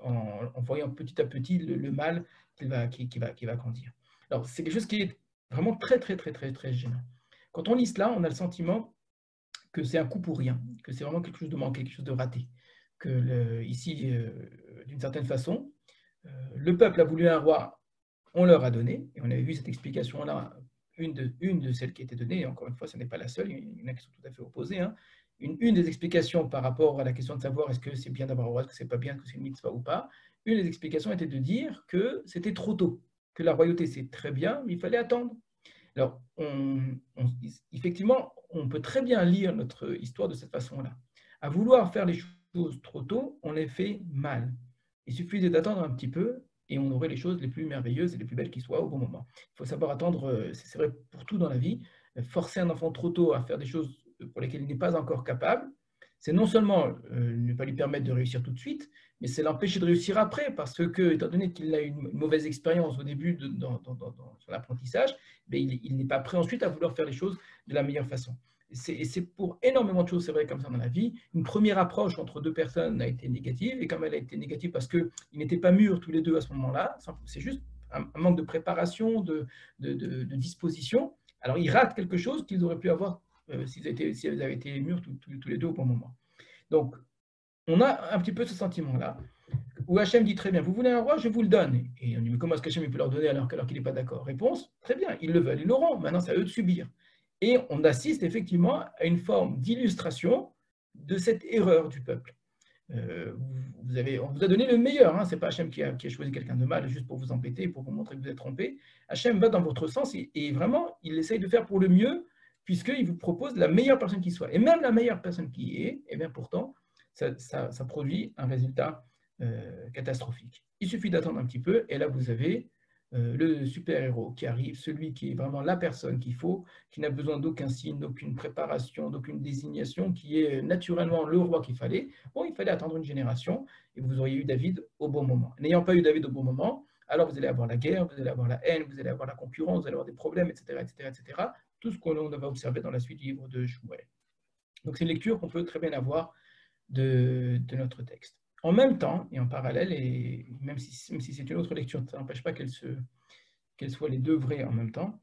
en voyant petit à petit le mal qui va grandir. Alors, c'est quelque chose qui est vraiment très, très, très, très, très gênant. Quand on lit cela, on a le sentiment que c'est un coup pour rien, que c'est vraiment quelque chose de manqué, quelque chose de raté. Ici, d'une certaine façon, le peuple a voulu un roi, on leur a donné, et on avait vu cette explication-là, une de celles qui étaient données, et encore une fois, ce n'est pas la seule, il y en a qui sont tout à fait opposées, hein. Une des explications par rapport à la question de savoir est-ce que c'est bien d'avoir un roi, est-ce que c'est pas bien, est-ce que c'est une mitzvah ou pas, une des explications était de dire que c'était trop tôt, que la royauté c'est très bien, mais il fallait attendre. Alors, effectivement, on peut très bien lire notre histoire de cette façon-là. À vouloir faire les choses trop tôt, on les fait mal. Il suffisait d'attendre un petit peu et on aurait les choses les plus merveilleuses et les plus belles qui soient au bon moment. Il faut savoir attendre, c'est vrai pour tout dans la vie, forcer un enfant trop tôt à faire des choses pour lesquelles il n'est pas encore capable, c'est non seulement ne pas lui permettre de réussir tout de suite, mais c'est l'empêcher de réussir après, parce que, étant donné qu'il a eu une mauvaise expérience au début dans son apprentissage, il n'est pas prêt ensuite à vouloir faire les choses de la meilleure façon. Et c'est pour énormément de choses, c'est vrai, comme ça dans la vie. Une première approche entre deux personnes a été négative, et comme elle a été négative parce qu'ils n'étaient pas mûrs tous les deux à ce moment-là, c'est juste un manque de préparation, de disposition. Alors, ils ratent quelque chose qu'ils auraient pu avoir s'ils avaient été mûrs tous les deux au bon moment. Donc, on a un petit peu ce sentiment-là, où Hachem dit très bien, vous voulez un roi, je vous le donne. Et on dit, mais comment est-ce qu'Hachem peut leur donner alors qu'il n'est pas d'accord? Réponse, très bien, ils le veulent, ils l'auront, maintenant c'est à eux de subir. Et on assiste effectivement à une forme d'illustration de cette erreur du peuple. On vous a donné le meilleur, hein, ce n'est pas Hachem qui a choisi quelqu'un de mal juste pour vous embêter, pour vous montrer que vous êtes trompé. Hachem va dans votre sens et vraiment, il essaye de faire pour le mieux, puisqu'il vous propose la meilleure personne qui soit. Et même la meilleure personne qui est, et bien pourtant, ça produit un résultat catastrophique. Il suffit d'attendre un petit peu, et là vous avez le super-héros qui arrive, celui qui est vraiment la personne qu'il faut, qui n'a besoin d'aucun signe, d'aucune préparation, d'aucune désignation, qui est naturellement le roi qu'il fallait. Bon, il fallait attendre une génération, et vous auriez eu David au bon moment. N'ayant pas eu David au bon moment, alors vous allez avoir la guerre, vous allez avoir la haine, vous allez avoir la concurrence, vous allez avoir des problèmes, etc., etc., etc. Tout ce qu'on va observer dans la suite du livre de Shmuel. Donc c'est une lecture qu'on peut très bien avoir de notre texte. En même temps, et en parallèle, et même si c'est une autre lecture, ça n'empêche pas qu'elles soient les deux vraies en même temps,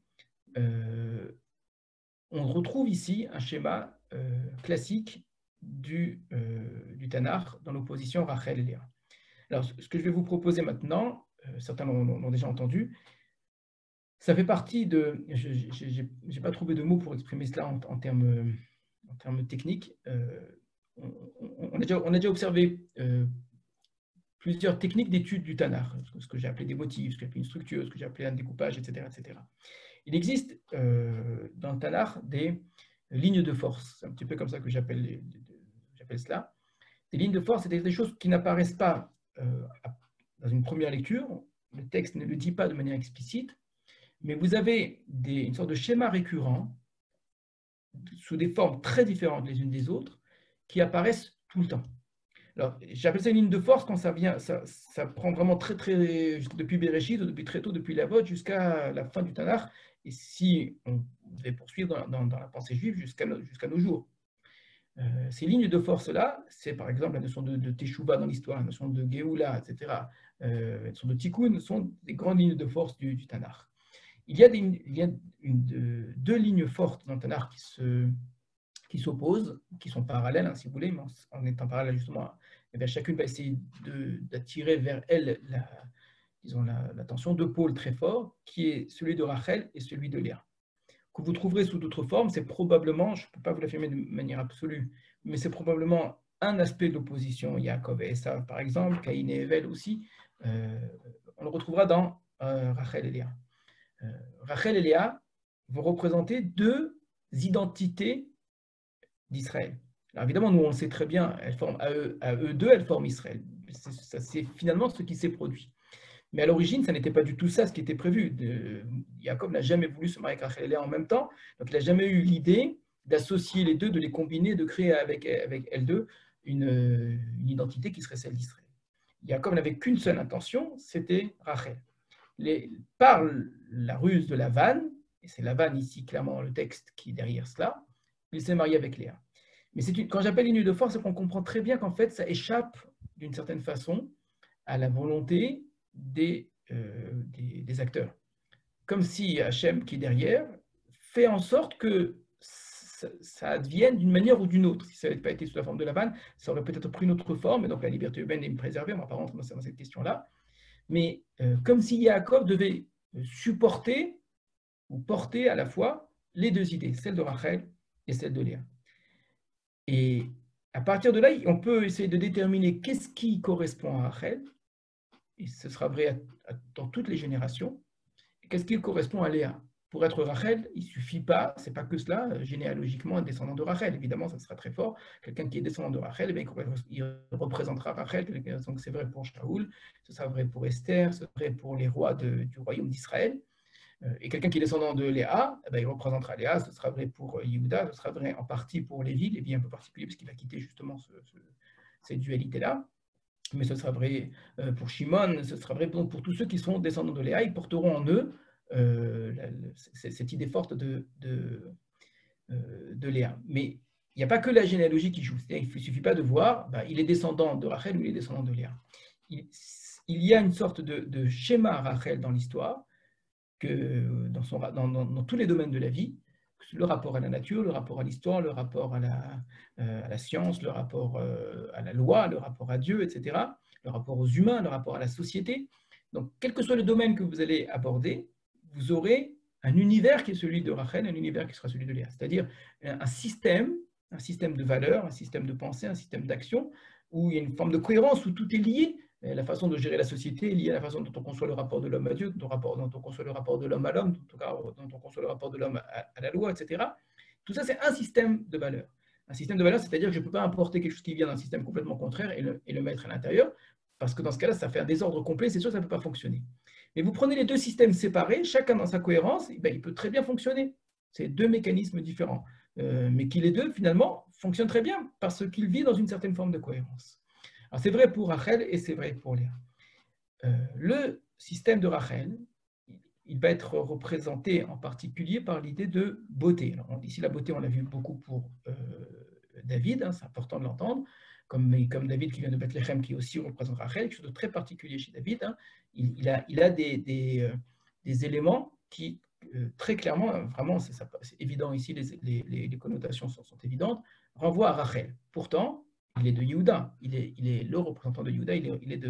on retrouve ici un schéma classique du Tanakh dans l'opposition Rachel et Léa. Alors, ce que je vais vous proposer maintenant, certains l'ont déjà entendu, ça fait partie de... Je n'ai pas trouvé de mots pour exprimer cela en termes techniques. On a déjà observé plusieurs techniques d'étude du Tanakh, ce que j'ai appelé des motifs, ce que j'ai appelé une structure, ce que j'ai appelé un découpage, etc., etc. Il existe dans le Tanakh des lignes de force. C'est un petit peu comme ça que j'appelle j'appelle cela. Des lignes de force, c'est des choses qui n'apparaissent pas dans une première lecture. Le texte ne le dit pas de manière explicite, mais vous avez une sorte de schéma récurrent sous des formes très différentes les unes des autres qui apparaissent tout le temps. Alors, j'appelle ça une ligne de force quand ça vient, ça prend vraiment depuis Bereshit, depuis très tôt, depuis Lavot jusqu'à la fin du Tanakh, et si on devait poursuivre dans la pensée juive jusqu'à nos jours. Ces lignes de force-là, c'est par exemple la notion de Teshuvah dans l'histoire, la notion de Géoula, etc., la notion de Tikkun, sont des grandes lignes de force du Tanakh. Il y a deux lignes fortes dans le Tanakh qui s'opposent, qui sont parallèles, hein, si vous voulez, mais en étant parallèles justement, chacune va essayer d'attirer vers elle l'attention de pôles très forts, qui est celui de Rachel et celui de Léa. Que vous trouverez sous d'autres formes, c'est probablement, je ne peux pas vous l'affirmer de manière absolue, mais c'est probablement un aspect de l'opposition, Yaakov et Esav par exemple, Caïn et Evel aussi, on le retrouvera dans Rachel et Léa. Rachel et Léa vont représenter deux identités d'Israël. Alors évidemment, nous on le sait très bien, à eux deux, elles forment Israël. C'est finalement ce qui s'est produit. Mais à l'origine, ça n'était pas du tout ça ce qui était prévu. Jacob n'a jamais voulu se marier avec Rachel et Léa en même temps, donc il n'a jamais eu l'idée d'associer les deux, de les combiner, de créer avec elles deux une identité qui serait celle d'Israël. Jacob n'avait qu'une seule intention, c'était Rachel. Par la ruse de Lavan, et c'est Lavan ici clairement dans le texte qui est derrière cela, il s'est marié avec Léa. Mais quand j'appelle ligne de force, c'est qu'on comprend très bien qu'en fait, ça échappe d'une certaine façon à la volonté des acteurs. Comme si Hachem, qui est derrière, fait en sorte que ça advienne d'une manière ou d'une autre. Si ça n'avait pas été sous la forme de Lavan, ça aurait peut-être pris une autre forme, et donc la liberté humaine est préservée, on ne va pas rentrer dans cette question-là. Mais comme si Yaakov devait supporter ou porter à la fois les deux idées, celle de Rachel et celle de Léa. Et à partir de là, on peut essayer de déterminer qu'est-ce qui correspond à Rachel, et ce sera vrai dans toutes les générations, et qu'est-ce qui correspond à Léa. Pour être Rachel, il ne suffit pas, c'est pas que cela, généalogiquement, un descendant de Rachel. Évidemment, ça sera très fort. Quelqu'un qui est descendant de Rachel, eh bien, il représentera Rachel. Donc, c'est vrai pour Shaoul, ce sera vrai pour Esther, ce sera vrai pour les rois du royaume d'Israël. Et quelqu'un qui est descendant de Léa, eh bien, il représentera Léa, ce sera vrai pour Yehuda, ce sera vrai en partie pour Lévi, Lévi un peu particulier, parce qu'il va quitter justement cette dualité-là. Mais ce sera vrai pour Shimon, ce sera vrai pour tous ceux qui sont descendants de Léa, ils porteront en eux cette idée forte de Léa. Mais il n'y a pas que la généalogie qui joue. Il ne suffit pas de voir, il est descendant de Rachel ou il est descendant de Léa. Il y a une sorte de schéma Rachel dans l'histoire, que dans tous les domaines de la vie, le rapport à la nature, le rapport à l'histoire, le rapport à la science, le rapport à la loi, le rapport à Dieu, etc., le rapport aux humains, le rapport à la société. Donc, quel que soit le domaine que vous allez aborder, vous aurez un univers qui est celui de Rachel, un univers qui sera celui de Léa, c'est-à-dire un système de valeurs, un système de pensée, un système d'action, où il y a une forme de cohérence, où tout est lié. La façon de gérer la société est liée à la façon dont on conçoit le rapport de l'homme à Dieu, dont on conçoit le rapport de l'homme à l'homme, dont on conçoit le rapport de l'homme à la loi, etc. Tout ça, c'est un système de valeurs. Un système de valeurs, c'est-à-dire que je ne peux pas importer quelque chose qui vient d'un système complètement contraire et le mettre à l'intérieur, parce que dans ce cas-là, ça fait un désordre complet, c'est sûr que ça ne peut pas fonctionner. Mais vous prenez les deux systèmes séparés, chacun dans sa cohérence, et il peut très bien fonctionner. C'est deux mécanismes différents, mais qui les deux, finalement, fonctionnent très bien, parce qu'ils vivent dans une certaine forme de cohérence. Alors, c'est vrai pour Rachel et c'est vrai pour Léa. Le système de Rachel, il va être représenté en particulier par l'idée de beauté. Alors, ici, la beauté, on l'a vu beaucoup pour David, c'est important de l'entendre, comme David qui vient de Bethléem, qui aussi représente Rachel, quelque chose de très particulier chez David. Il a des éléments qui, très clairement, vraiment, c'est évident ici, les connotations sont évidentes, renvoient à Rachel. Pourtant, il est de Yehuda, il est le représentant de Yehuda, il est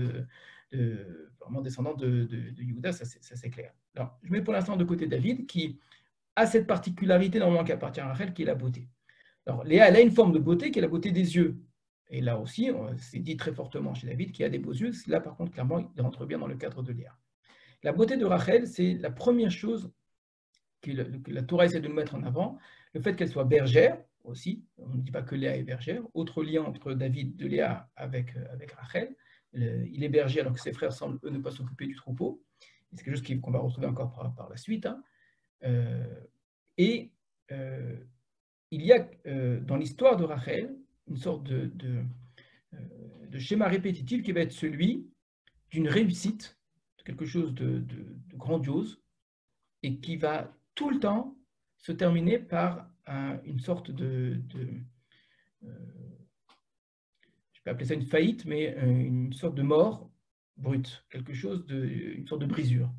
vraiment descendant de Yehuda, ça c'est clair. Alors, je mets pour l'instant de côté David, qui a cette particularité normalement qui appartient à Rachel, qui est la beauté. Alors, Léa, elle a une forme de beauté qui est la beauté des yeux. Et là aussi, c'est dit très fortement chez David qu'il a des beaux yeux. Là, par contre, clairement, il rentre bien dans le cadre de Léa. La beauté de Rachel, c'est la première chose que la Torah essaie de nous mettre en avant, le fait qu'elle soit bergère, aussi. On ne dit pas que Léa est bergère. Autre lien entre David de Léa avec Rachel. Il est berger alors que ses frères semblent, eux, ne pas s'occuper du troupeau. C'est quelque chose qu'on va retrouver encore par la suite. Hein. Et il y a dans l'histoire de Rachel une sorte de schéma répétitif qui va être celui d'une réussite, de quelque chose de grandiose, et qui va tout le temps se terminer par une sorte je peux appeler ça une faillite, mais une sorte de mort brute, une sorte de brisure.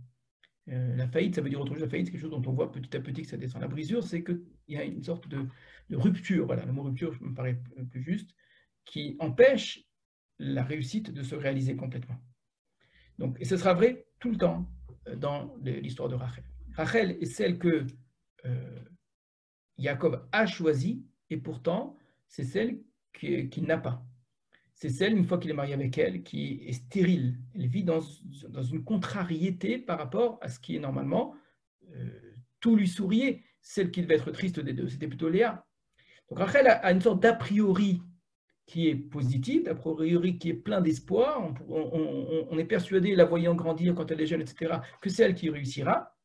La faillite, ça veut dire autre chose. La faillite, c'est quelque chose dont on voit petit à petit que ça descend. La brisure, c'est qu'il y a une sorte de rupture, voilà, le mot rupture me paraît plus juste, qui empêche la réussite de se réaliser complètement. Donc, et ce sera vrai tout le temps dans l'histoire de Rachel. Rachel est celle que Jacob a choisie, et pourtant, c'est celle qu'il n'a pas. C'est celle, une fois qu'il est marié avec elle, qui est stérile. Elle vit dans une contrariété par rapport à ce qui est normalement, tout lui souriait. Celle qui devait être triste des deux, c'était plutôt Léa. Donc Rachel a une sorte d'a priori qui est positive, d'a priori qui est plein d'espoir. On est persuadé, la voyant grandir quand elle est jeune, etc., que c'est elle qui réussira.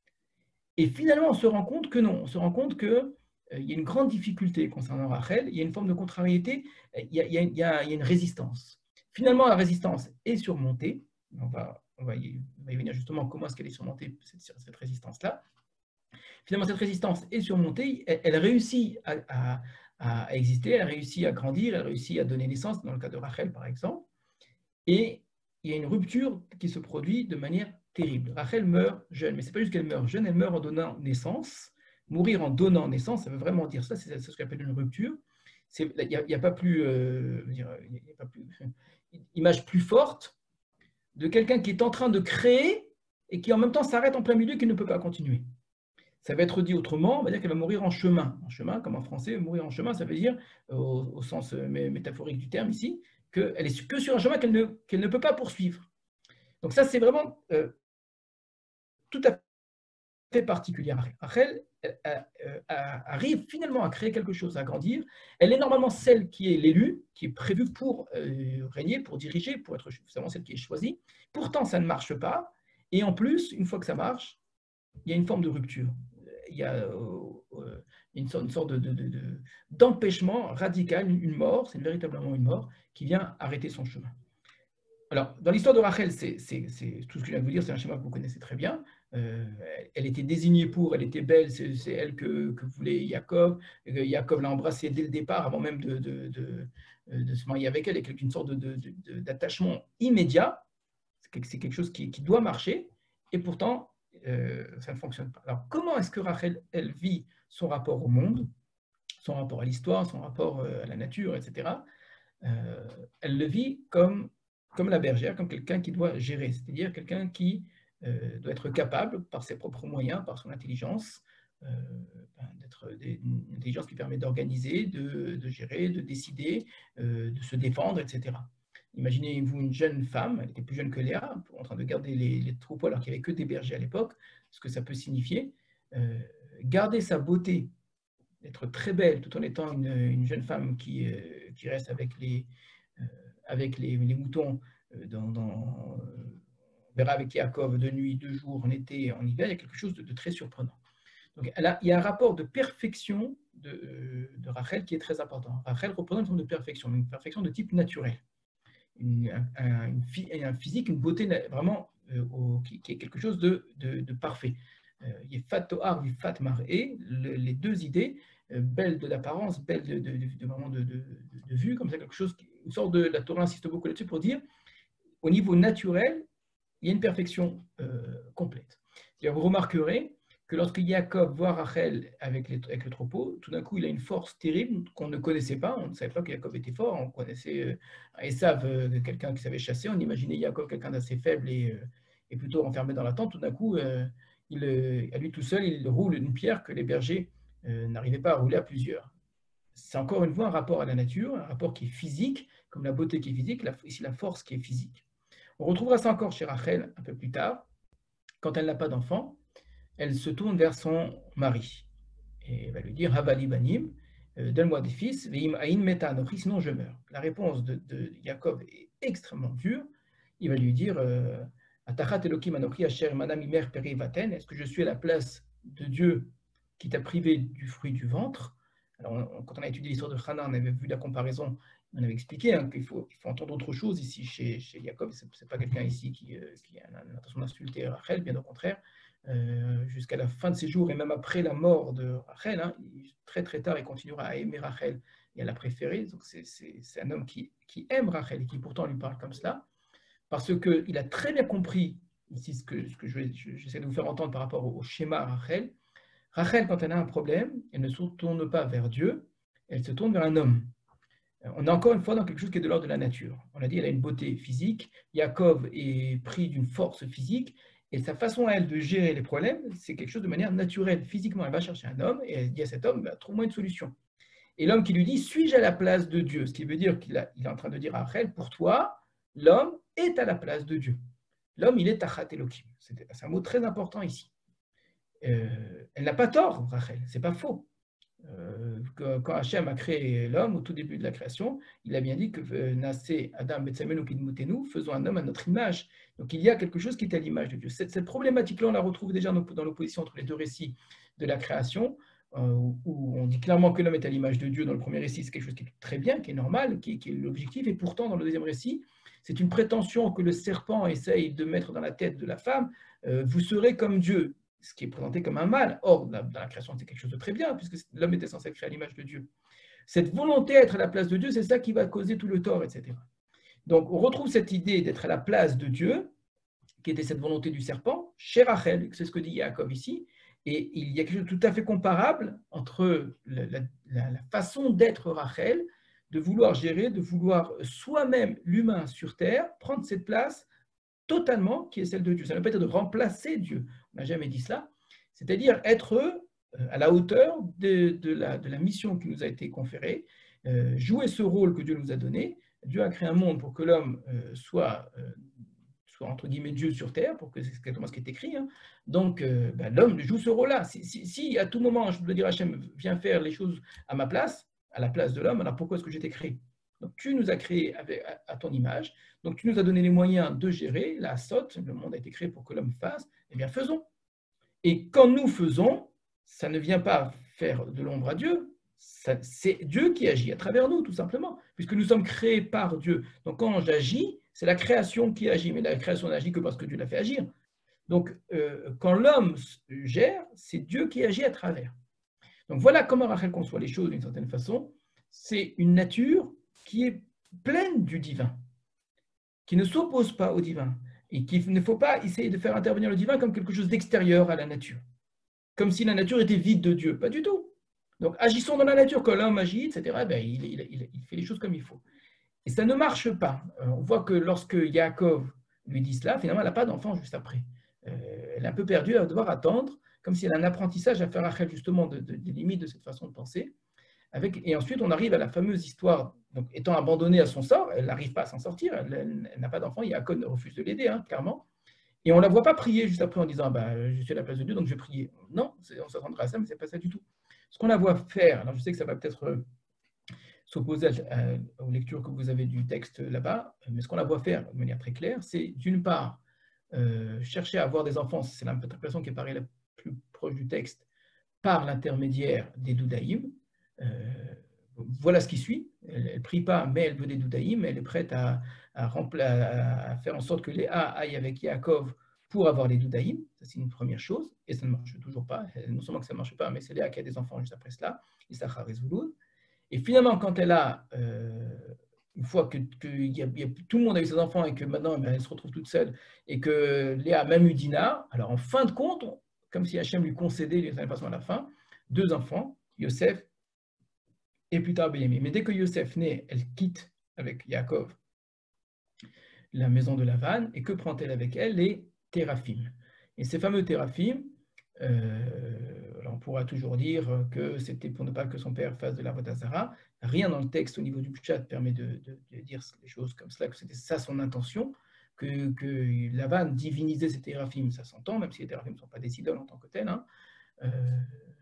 Et finalement, on se rend compte que non. On se rend compte qu'il y a une grande difficulté concernant Rachel, il y a une forme de contrariété, il y a une résistance. Finalement, la résistance est surmontée. On va y venir justement comment est-ce qu'elle est surmontée, cette résistance-là. Finalement, cette résistance est surmontée, elle réussit à exister, elle réussit à grandir, elle réussit à donner naissance, dans le cas de Rachel par exemple, et il y a une rupture qui se produit de manière terrible. Rachel meurt jeune, mais ce n'est pas juste qu'elle meurt jeune, elle meurt en donnant naissance. Mourir en donnant naissance, ça veut vraiment dire ça, c'est ce qu'on appelle une rupture. Il n'y a pas plus, image plus forte de quelqu'un qui est en train de créer et qui en même temps s'arrête en plein milieu et qui ne peut pas continuer. Ça va être dit autrement, on va dire qu'elle va mourir en chemin. En chemin, comme en français, mourir en chemin, ça veut dire, au sens métaphorique du terme ici, qu'elle est que sur un chemin qu'elle ne peut pas poursuivre. Donc ça, c'est vraiment tout à fait particulier. Rachel arrive finalement à créer quelque chose, à grandir. Elle est normalement celle qui est l'élue, qui est prévue pour régner, pour diriger, pour être vraiment celle qui est choisie. Pourtant, ça ne marche pas. Et en plus, une fois que ça marche, il y a une forme de rupture. Il y a une sorte d'empêchement radical, une mort, c'est véritablement une mort, qui vient arrêter son chemin. Alors, dans l'histoire de Rachel, c'est tout ce que je viens de vous dire, c'est un schéma que vous connaissez très bien. Elle était désignée pour, elle était belle, c'est elle que voulait Jacob. Jacob l'a embrassée dès le départ, avant même de se marier avec elle, avec une sorte d'attachement immédiat. C'est quelque chose qui doit marcher, et pourtant, ça ne fonctionne pas. Alors, comment est-ce que Rachel, elle vit son rapport au monde, son rapport à l'histoire, son rapport à la nature, etc. Elle le vit comme la bergère, comme quelqu'un qui doit gérer, c'est-à-dire quelqu'un qui doit être capable, par ses propres moyens, par son intelligence, d'être une intelligence qui permet d'organiser, de gérer, de décider, de se défendre, etc. Imaginez-vous une jeune femme, elle était plus jeune que Léa, en train de garder les troupeaux alors qu'il n'y avait que des bergers à l'époque, ce que ça peut signifier. Garder sa beauté, être très belle tout en étant une jeune femme qui reste avec les moutons, on verra avec Yaakov de nuit, de jour, en été, en hiver, il y a quelque chose de très surprenant. Donc, il y a un rapport de perfection de Rachel qui est très important. Rachel représente une forme de perfection de type naturel. Un physique, une beauté vraiment qui est quelque chose de parfait. Yefat Tohar, Yefat Mar'é, les deux idées, belle de l'apparence, belle de vue, comme ça, quelque chose, une sorte de, la Torah insiste beaucoup là-dessus pour dire, au niveau naturel, il y a une perfection complète. Vous remarquerez que lorsque Jacob voit Rachel avec le troupeau, tout d'un coup, il a une force terrible qu'on ne connaissait pas. On ne savait pas que Jacob était fort. On connaissait Esav, quelqu'un qui savait chasser. On imaginait Jacob quelqu'un d'assez faible et plutôt enfermé dans la tente. Tout d'un coup, à lui tout seul, il roule une pierre que les bergers n'arrivaient pas à rouler à plusieurs. C'est encore une fois un rapport à la nature, un rapport qui est physique, comme la beauté qui est physique, ici la force qui est physique. On retrouvera ça encore chez Rachel un peu plus tard. Quand elle n'a pas d'enfant, elle se tourne vers son mari et elle va lui dire Havali Banim, donne-moi des fils, veim aïn meta anochi, sinon je meurs. La réponse de Jacob est extrêmement dure. Il va lui dire Atachat Elokim anochi asher manam imer peri vaten, est-ce que je suis à la place de Dieu qui t'a privé du fruit du ventre? Alors, quand on a étudié l'histoire de Hana, on avait vu la comparaison, on avait expliqué qu'il faut entendre autre chose ici chez Jacob. Ce n'est pas quelqu'un ici qui a l'intention d'insulter Rachel, bien au contraire. Jusqu'à la fin de ses jours et même après la mort de Rachel, très très tard, il continuera à aimer Rachel et à la préférer. Donc c'est un homme qui aime Rachel et qui pourtant lui parle comme cela, parce qu'il a très bien compris, ici ce que j'essaie de vous faire entendre par rapport au schéma Rachel. Rachel, quand elle a un problème, elle ne se tourne pas vers Dieu, elle se tourne vers un homme. On est encore une fois dans quelque chose qui est de l'ordre de la nature. On a dit, elle a une beauté physique. Yaakov est pris d'une force physique. Et sa façon à elle de gérer les problèmes, c'est quelque chose de manière naturelle. Physiquement, elle va chercher un homme et elle dit à cet homme, trouve-moi une solution. Et l'homme qui lui dit, suis-je à la place de Dieu? Ce qui veut dire qu'il est en train de dire à Rachel, pour toi, l'homme est à la place de Dieu. L'homme, il est Tachat Elokim. C'est un mot très important ici. Elle n'a pas tort, Rachel, c'est pas faux. Quand Hachem a créé l'homme, au tout début de la création, il a bien dit que Nasé Adam Betsamenu Kidmutenu, faisons un homme à notre image. Donc il y a quelque chose qui est à l'image de Dieu. Cette problématique-là, on la retrouve déjà dans l'opposition entre les deux récits de la création, où on dit clairement que l'homme est à l'image de Dieu. Dans le premier récit, c'est quelque chose qui est très bien, qui est normal, qui est l'objectif, et pourtant dans le deuxième récit, c'est une prétention que le serpent essaye de mettre dans la tête de la femme, vous serez comme Dieu, ce qui est présenté comme un mal. Or, dans la création, c'est quelque chose de très bien, puisque l'homme était censé être créé à l'image de Dieu. Cette volonté d'être à la place de Dieu, c'est ça qui va causer tout le tort, etc. Donc, on retrouve cette idée d'être à la place de Dieu, qui était cette volonté du serpent, chez Rachel, c'est ce que dit Yaakov ici, et il y a quelque chose de tout à fait comparable entre la façon d'être Rachel, de vouloir gérer, de vouloir soi-même, l'humain sur terre, prendre cette place totalement qui est celle de Dieu. Ça ne veut pas dire de remplacer Dieu, on n'a jamais dit cela, c'est-à-dire être à la hauteur de la mission qui nous a été conférée, jouer ce rôle que Dieu nous a donné. Dieu a créé un monde pour que l'homme soit entre guillemets Dieu sur terre, pour que c'est exactement ce qui est écrit. Donc l'homme joue ce rôle-là. Si à tout moment je dois dire à Hachem, viens faire les choses à ma place, à la place de l'homme, alors pourquoi est-ce que j'ai été créé? Donc tu nous as créés à ton image, donc tu nous as donné les moyens de gérer la sotte, le monde a été créé pour que l'homme fasse, eh bien faisons. Et quand nous faisons, ça ne vient pas faire de l'ombre à Dieu, c'est Dieu qui agit à travers nous, tout simplement, puisque nous sommes créés par Dieu. Donc quand j'agis, c'est la création qui agit, mais la création n'agit que parce que Dieu l'a fait agir. Donc quand l'homme gère, c'est Dieu qui agit à travers. Donc voilà comment Rachel conçoit les choses d'une certaine façon. C'est une nature qui est pleine du divin, qui ne s'oppose pas au divin, et qu'il ne faut pas essayer de faire intervenir le divin comme quelque chose d'extérieur à la nature, comme si la nature était vide de Dieu. Pas du tout. Donc agissons dans la nature, quand l'homme agit, etc., il fait les choses comme il faut. Et ça ne marche pas. On voit que lorsque Yaakov lui dit cela, finalement, elle n'a pas d'enfant juste après. Elle est un peu perdue, elle va devoir attendre, comme si elle a un apprentissage à faire Rachel, justement, des limites de cette façon de penser. Et ensuite, on arrive à la fameuse histoire, donc étant abandonnée à son sort, elle n'arrive pas à s'en sortir, elle n'a pas d'enfant, Yaakov refuse de l'aider, clairement. Et on ne la voit pas prier juste après en disant je suis à la place de Dieu, donc je vais prier. Non, on s'attendra à ça, mais ce n'est pas ça du tout. Ce qu'on la voit faire, alors je sais que ça va peut-être s'opposer aux lectures que vous avez du texte là-bas, mais ce qu'on la voit faire de manière très claire, c'est d'une part chercher à avoir des enfants, c'est l'interprétation qui paraît la plus proche du texte, par l'intermédiaire des doudaïm. Voilà ce qui suit. Elle ne prie pas, mais elle veut des doudaïm, elle est prête à faire en sorte que Léa aille avec Yaakov pour avoir les doudaïm. Ça, c'est une première chose, et ça ne marche toujours pas. Non seulement que ça ne marche pas, mais c'est Léa qui a des enfants juste après cela, Issachar et Zvouloun. Et finalement, quand elle a, une fois que tout le monde a eu ses enfants et que maintenant elle se retrouve toute seule, et que Léa a même eu Dina, alors en fin de compte, comme si Hachem lui concédait d'une certaine façon à la fin, 2 enfants, Yosef et plus tard Benjamin. Mais dès que Yosef naît, elle quitte avec Yaakov la maison de Lavan, et que prend-elle avec elle? Les Téraphim. Et ces fameux Téraphim, alors on pourra toujours dire que c'était pour ne pas que son père fasse de l'Avodat Zara. Rien dans le texte au niveau du Pshat permet de dire les choses comme cela, que c'était ça son intention, que Lavan divinisait ces Téraphim, ça s'entend, même si les Téraphim ne sont pas des idoles en tant que tels.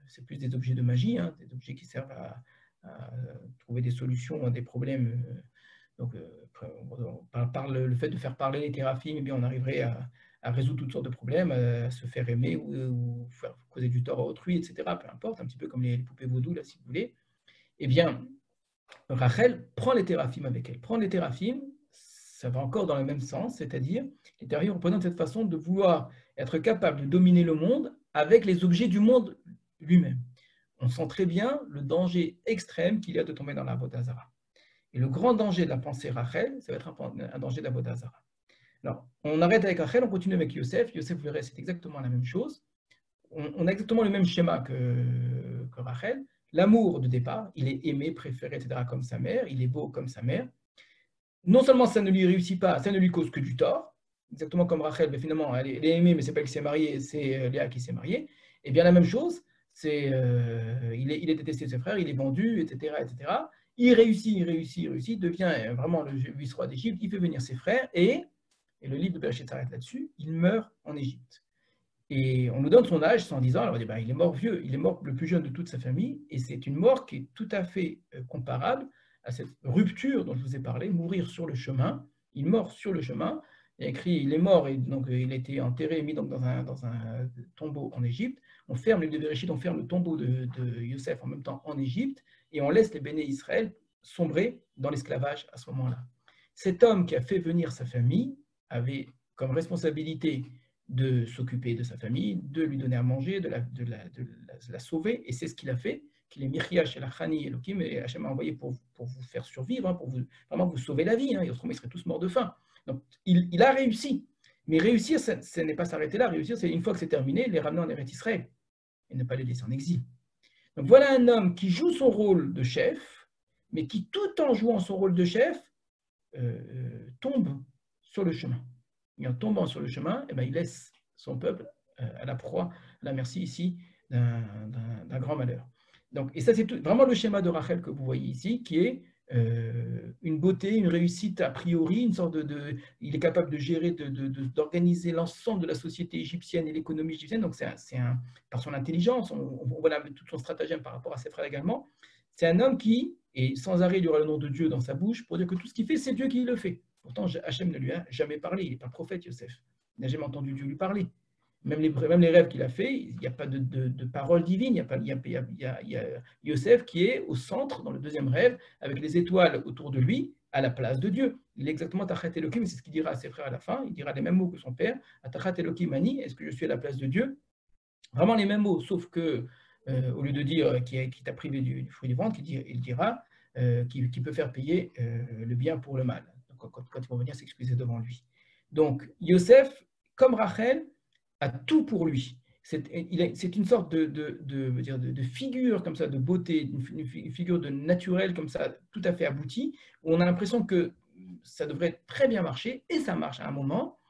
C'est plus des objets de magie, des objets qui servent trouver des solutions à des problèmes. Donc, par le fait de faire parler les téraphim, eh bien, on arriverait à résoudre toutes sortes de problèmes, à se faire aimer ou faire causer du tort à autrui, etc. Peu importe, un petit peu comme les poupées vaudou, là, si vous voulez. Eh bien, Rachel prend les téraphim avec elle. Prendre les téraphim, ça va encore dans le même sens, c'est-à-dire, les téraphim représentent cette façon de vouloir être capable de dominer le monde avec les objets du monde lui-même. On sent très bien le danger extrême qu'il y a de tomber dans la Avodah-Zara. Et le grand danger de la pensée Rachel, ça va être un danger d'Avodah-Zara. Alors, on arrête avec Rachel, on continue avec Yosef. Yosef, vous verrez, c'est exactement la même chose. On a exactement le même schéma que Rachel. L'amour de départ, il est aimé, préféré, etc., comme sa mère, il est beau comme sa mère. Non seulement ça ne lui réussit pas, ça ne lui cause que du tort, exactement comme Rachel, mais finalement, elle est aimée, mais ce n'est pas elle qui s'est mariée, c'est Léa qui s'est mariée. Et bien la même chose, il est détesté de ses frères, il est vendu, etc., etc. Il réussit, devient vraiment le vice-roi d'Égypte, il fait venir ses frères, et le livre de Bereshit s'arrête là-dessus, il meurt en Égypte. Et on nous donne son âge, 110 ans, alors on dit, ben, il est mort vieux, il est mort le plus jeune de toute sa famille, et c'est une mort qui est tout à fait comparable à cette rupture dont je vous ai parlé, mourir sur le chemin. Il meurt sur le chemin, il y a écrit, il est mort, et donc il a été enterré et mis donc, dans un tombeau en Égypte. On ferme le livre de Bereshit, on ferme le tombeau de Yosef en même temps en Égypte, et on laisse les béné Israël sombrer dans l'esclavage à ce moment-là. Cet homme qui a fait venir sa famille avait comme responsabilité de s'occuper de sa famille, de lui donner à manger, de la sauver, et c'est ce qu'il a fait, qu'il est Miryash et la Khani Elohim, et Hachem a envoyé pour vous faire survivre, pour vraiment vous sauver la vie, autrement ils seraient tous morts de faim. Donc il a réussi, mais réussir, ce n'est pas s'arrêter là, réussir, c'est une fois que c'est terminé, les ramener en Eretz Israël, et ne pas les laisser en exil. Donc voilà un homme qui joue son rôle de chef, mais qui tout en jouant son rôle de chef, tombe sur le chemin. Et en tombant sur le chemin, eh bien, il laisse son peuple à la proie, à la merci ici d'un grand malheur. Donc, et ça, c'est vraiment le schéma de Rachel que vous voyez ici, qui est une beauté, une réussite a priori, une sorte il est capable de gérer, d'organiser l'ensemble de la société égyptienne et l'économie égyptienne. Donc, par son intelligence, on voit tout son stratagème par rapport à ses frères également. C'est un homme qui, et sans arrêt, il aura le nom de Dieu dans sa bouche pour dire que tout ce qu'il fait, c'est Dieu qui le fait. Pourtant, Hachem ne lui a jamais parlé. Il n'est pas prophète, Yosef. Il n'a jamais entendu Dieu lui parler. Même les rêves qu'il a fait, il n'y a pas de parole divine. Il y a Yosef qui est au centre, dans le deuxième rêve, avec les étoiles autour de lui, à la place de Dieu. Il est exactement Tachat Elohim, c'est ce qu'il dira à ses frères à la fin. Il dira les mêmes mots que son père. Tachat Elohim Ani, est-ce que je suis à la place de Dieu? Vraiment les mêmes mots, sauf que au lieu de dire qui t'a privé du fruit du ventre, il dira qui peut faire payer le bien pour le mal, quand il va venir s'excuser devant lui. Donc, Yosef, comme Rachel, a tout pour lui. C'est une sorte de figure comme ça, de beauté, une figure de naturel comme ça, tout à fait aboutie, où on a l'impression que ça devrait très bien marcher, et ça marche à un moment,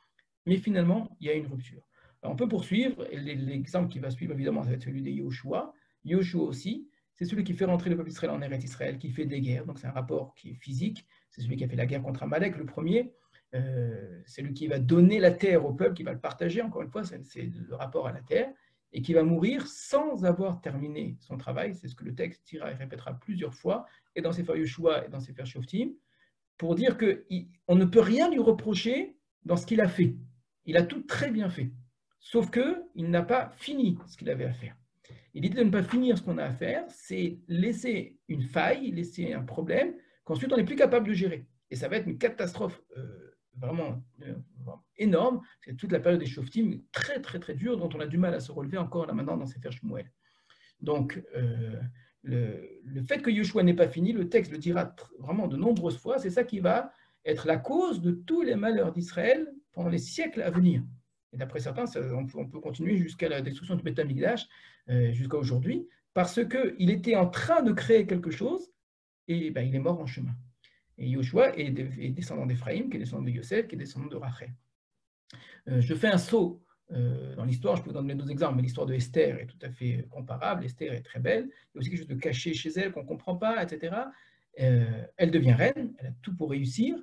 mais finalement, il y a une rupture. Alors, on peut poursuivre, et l'exemple qui va suivre, évidemment, ça va être celui de Yoshua. Yoshua aussi, c'est celui qui fait rentrer le peuple Israël en Eretz Israël, qui fait des guerres, donc c'est un rapport qui est physique, c'est celui qui a fait la guerre contre Amalek, le premier, c'est lui qui va donner la terre au peuple, qui va le partager, encore une fois, c'est le rapport à la terre, et qui va mourir sans avoir terminé son travail, c'est ce que le texte dira et répétera plusieurs fois, et dans Sefer Yoshua et dans Sefer Shoftim, pour dire qu'on ne peut rien lui reprocher dans ce qu'il a fait. Il a tout très bien fait, sauf qu'il n'a pas fini ce qu'il avait à faire. Et l'idée de ne pas finir ce qu'on a à faire, c'est laisser une faille, laisser un problème qu'ensuite on n'est plus capable de gérer. Et ça va être une catastrophe vraiment énorme. C'est toute la période des Shoftim, très très très dure, dont on a du mal à se relever encore là maintenant dans Sefer Shmuel. Donc, le fait que Yoshua n'ait pas fini, le texte le dira vraiment de nombreuses fois, c'est ça qui va être la cause de tous les malheurs d'Israël pendant les siècles à venir. Et d'après certains, on peut continuer jusqu'à la destruction du Beth Amikdash, jusqu'à aujourd'hui, parce qu'il était en train de créer quelque chose, et ben, il est mort en chemin. Et Yoshua est descendant d'Éphraïm, qui est descendant de Yosef, qui est descendant de Rachel. Je fais un saut dans l'histoire, je peux vous donner d'autres exemples, mais l'histoire de Esther est tout à fait comparable. Esther est très belle. Il y a aussi quelque chose de caché chez elle qu'on ne comprend pas, etc. Elle devient reine, elle a tout pour réussir,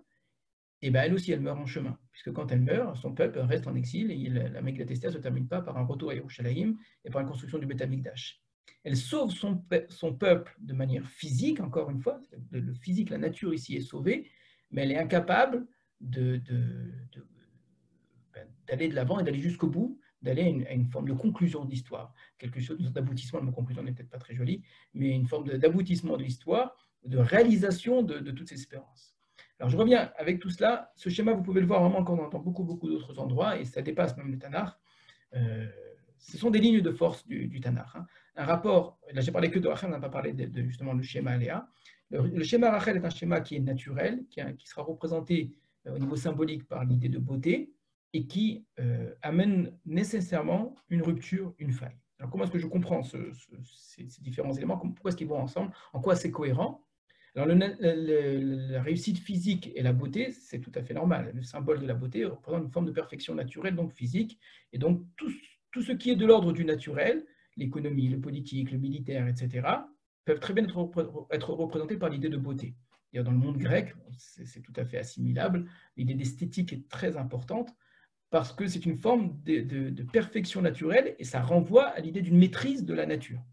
et ben elle aussi, elle meurt en chemin, puisque quand elle meurt, son peuple reste en exil, et la Megillat Esther ne se termine pas par un retour à Yerushalayim et par la construction du Beth Amikdash. Elle sauve son peuple de manière physique, encore une fois, le physique, la nature ici est sauvée, mais elle est incapable d'aller de l'avant et d'aller jusqu'au bout, d'aller à une forme de conclusion de l'histoire, quelque chose d'aboutissement. Le mot conclusion n'est peut-être pas très joli, mais une forme d'aboutissement de l'histoire, de réalisation de toutes ces espérances. Alors je reviens avec tout cela. Ce schéma, vous pouvez le voir vraiment encore dans beaucoup d'autres endroits, et ça dépasse même le Tanakh. Ce sont des lignes de force du Tanakh. Un rapport, là j'ai parlé que de Rachel, on n'a pas parlé justement du schéma Léa. Le schéma Rachel est un schéma qui est naturel, qui sera représenté au niveau symbolique par l'idée de beauté, et qui amène nécessairement une rupture, une faille. Alors comment est-ce que je comprends ces différents éléments? Pourquoi est-ce qu'ils vont ensemble? En quoi c'est cohérent? Alors la réussite physique et la beauté, c'est tout à fait normal. Le symbole de la beauté représente une forme de perfection naturelle, donc physique, et donc tout ce qui est de l'ordre du naturel, l'économie, le politique, le militaire, etc., peuvent très bien être représentés par l'idée de beauté. Dans le monde grec, c'est tout à fait assimilable. L'idée d'esthétique est très importante, parce que c'est une forme de perfection naturelle et ça renvoie à l'idée d'une maîtrise de la nature.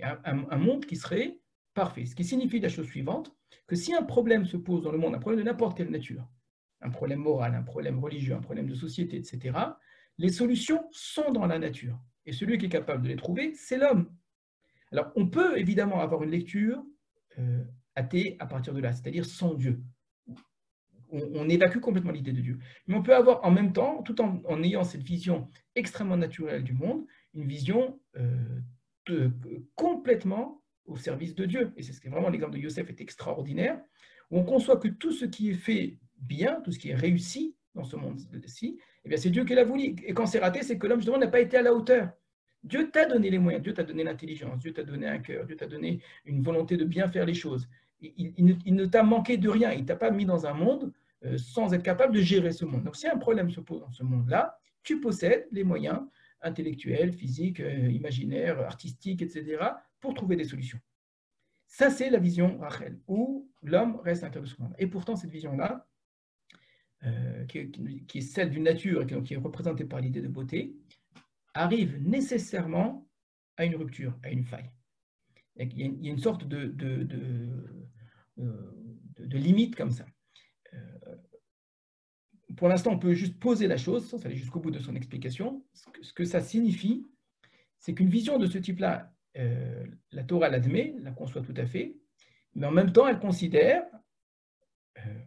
Un monde qui serait parfait. Ce qui signifie la chose suivante, que si un problème se pose dans le monde, un problème de n'importe quelle nature, un problème moral, un problème religieux, un problème de société, etc., les solutions sont dans la nature. Et celui qui est capable de les trouver, c'est l'homme. Alors, on peut évidemment avoir une lecture athée à partir de là, c'est-à-dire sans Dieu. On évacue complètement l'idée de Dieu. Mais on peut avoir en même temps, tout en ayant cette vision extrêmement naturelle du monde, une vision complètement au service de Dieu. Et c'est vraiment l'exemple de Yosef est extraordinaire, où on conçoit que tout ce qui est fait bien, tout ce qui est réussi dans ce monde-ci, eh bien c'est Dieu qui l'a voulu. Et quand c'est raté, c'est que l'homme justement n'a pas été à la hauteur. Dieu t'a donné les moyens, Dieu t'a donné l'intelligence, Dieu t'a donné un cœur, Dieu t'a donné une volonté de bien faire les choses. Il ne t'a manqué de rien, il ne t'a pas mis dans un monde sans être capable de gérer ce monde. Donc si un problème se pose dans ce monde-là, tu possèdes les moyens intellectuels, physiques, imaginaires, artistiques, etc., pour trouver des solutions. Ça, c'est la vision Rachel, où l'homme reste à l'intérieur de ce monde. Et pourtant, cette vision-là, qui est celle d'une nature et qui est représentée par l'idée de beauté, arrive nécessairement à une rupture, à une faille. Il y a une sorte de limite comme ça. Pour l'instant, on peut juste poser la chose, sans aller jusqu'au bout de son explication. Ce que ça signifie, c'est qu'une vision de ce type-là, la Torah l'admet, la conçoit tout à fait, mais en même temps, elle considère,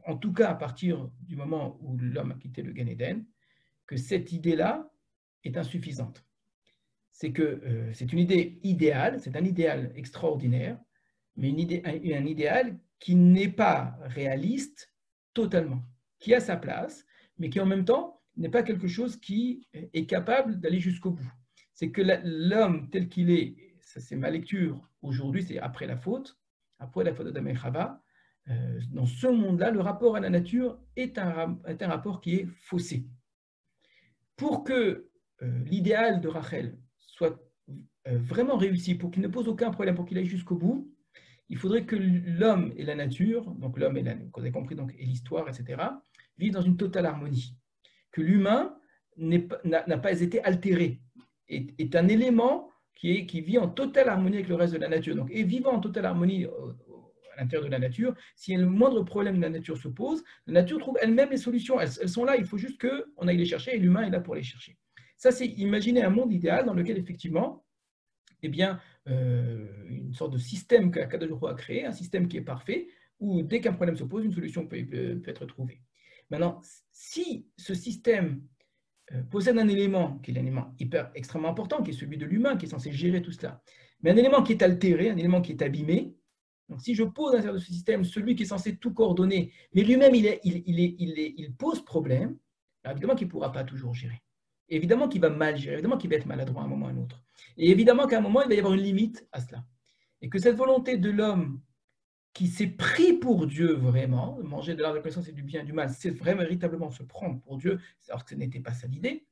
en tout cas à partir du moment où l'homme a quitté le Gan Eden, que cette idée-là est insuffisante. C'est que c'est une idée idéale, c'est un idéal extraordinaire, mais un idéal qui n'est pas réaliste totalement, qui a sa place, mais qui en même temps n'est pas quelque chose qui est capable d'aller jusqu'au bout. C'est que l'homme tel qu'il est, ça c'est ma lecture aujourd'hui, c'est après la faute d'Adam et Chava, dans ce monde-là, le rapport à la nature est un rapport qui est faussé. Pour que l'idéal de Rachel soit vraiment réussi, pour qu'il ne pose aucun problème, pour qu'il aille jusqu'au bout, il faudrait que l'homme et la nature, donc l'homme et vous avez compris, donc, et l'histoire, etc., vivent dans une totale harmonie. Que l'humain n'a pas été altéré, est un élément qui vit en totale harmonie avec le reste de la nature. Donc, et vivant en totale harmonie à l'intérieur de la nature, si le moindre problème de la nature se pose, la nature trouve elle-même les solutions. Elles sont là, il faut juste qu'on aille les chercher et l'humain est là pour les chercher. Ça, c'est imaginer un monde idéal dans lequel, effectivement, eh bien, une sorte de système qu'Akadosh Baruch Hu a créé, un système qui est parfait, où dès qu'un problème se pose, une solution peut être trouvée. Maintenant, si ce système possède un élément qui est l'élément extrêmement important, qui est celui de l'humain, qui est censé gérer tout cela, mais un élément qui est altéré, un élément qui est abîmé, donc si je pose à l'intérieur de ce système celui qui est censé tout coordonner, mais lui-même il pose problème, alors évidemment qu'il ne pourra pas toujours gérer. Évidemment qu'il va mal gérer, évidemment qu'il va être maladroit à un moment ou à un autre. Et évidemment qu'à un moment, il va y avoir une limite à cela. Et que cette volonté de l'homme qui s'est pris pour Dieu vraiment, manger de l'arbre de la connaissance et du bien et du mal, c'est vraiment véritablement se prendre pour Dieu, alors que ce n'était pas ça l'idée,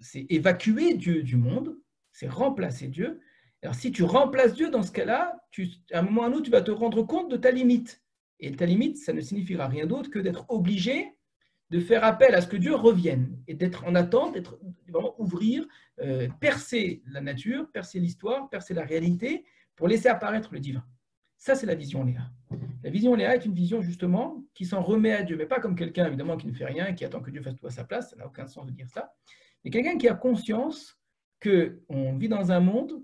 c'est évacuer Dieu du monde, c'est remplacer Dieu. Alors si tu remplaces Dieu dans ce cas-là, à un moment ou à un autre, tu vas te rendre compte de ta limite. Et ta limite, ça ne signifiera rien d'autre que d'être obligé de faire appel à ce que Dieu revienne et d'être en attente, d'être vraiment ouvrir, percer la nature, percer l'histoire, percer la réalité pour laisser apparaître le divin. Ça, c'est la vision Léa. La vision Léa est une vision justement qui s'en remet à Dieu, mais pas comme quelqu'un évidemment qui ne fait rien, qui attend que Dieu fasse tout à sa place, ça n'a aucun sens de dire ça, mais quelqu'un qui a conscience qu'on vit dans un monde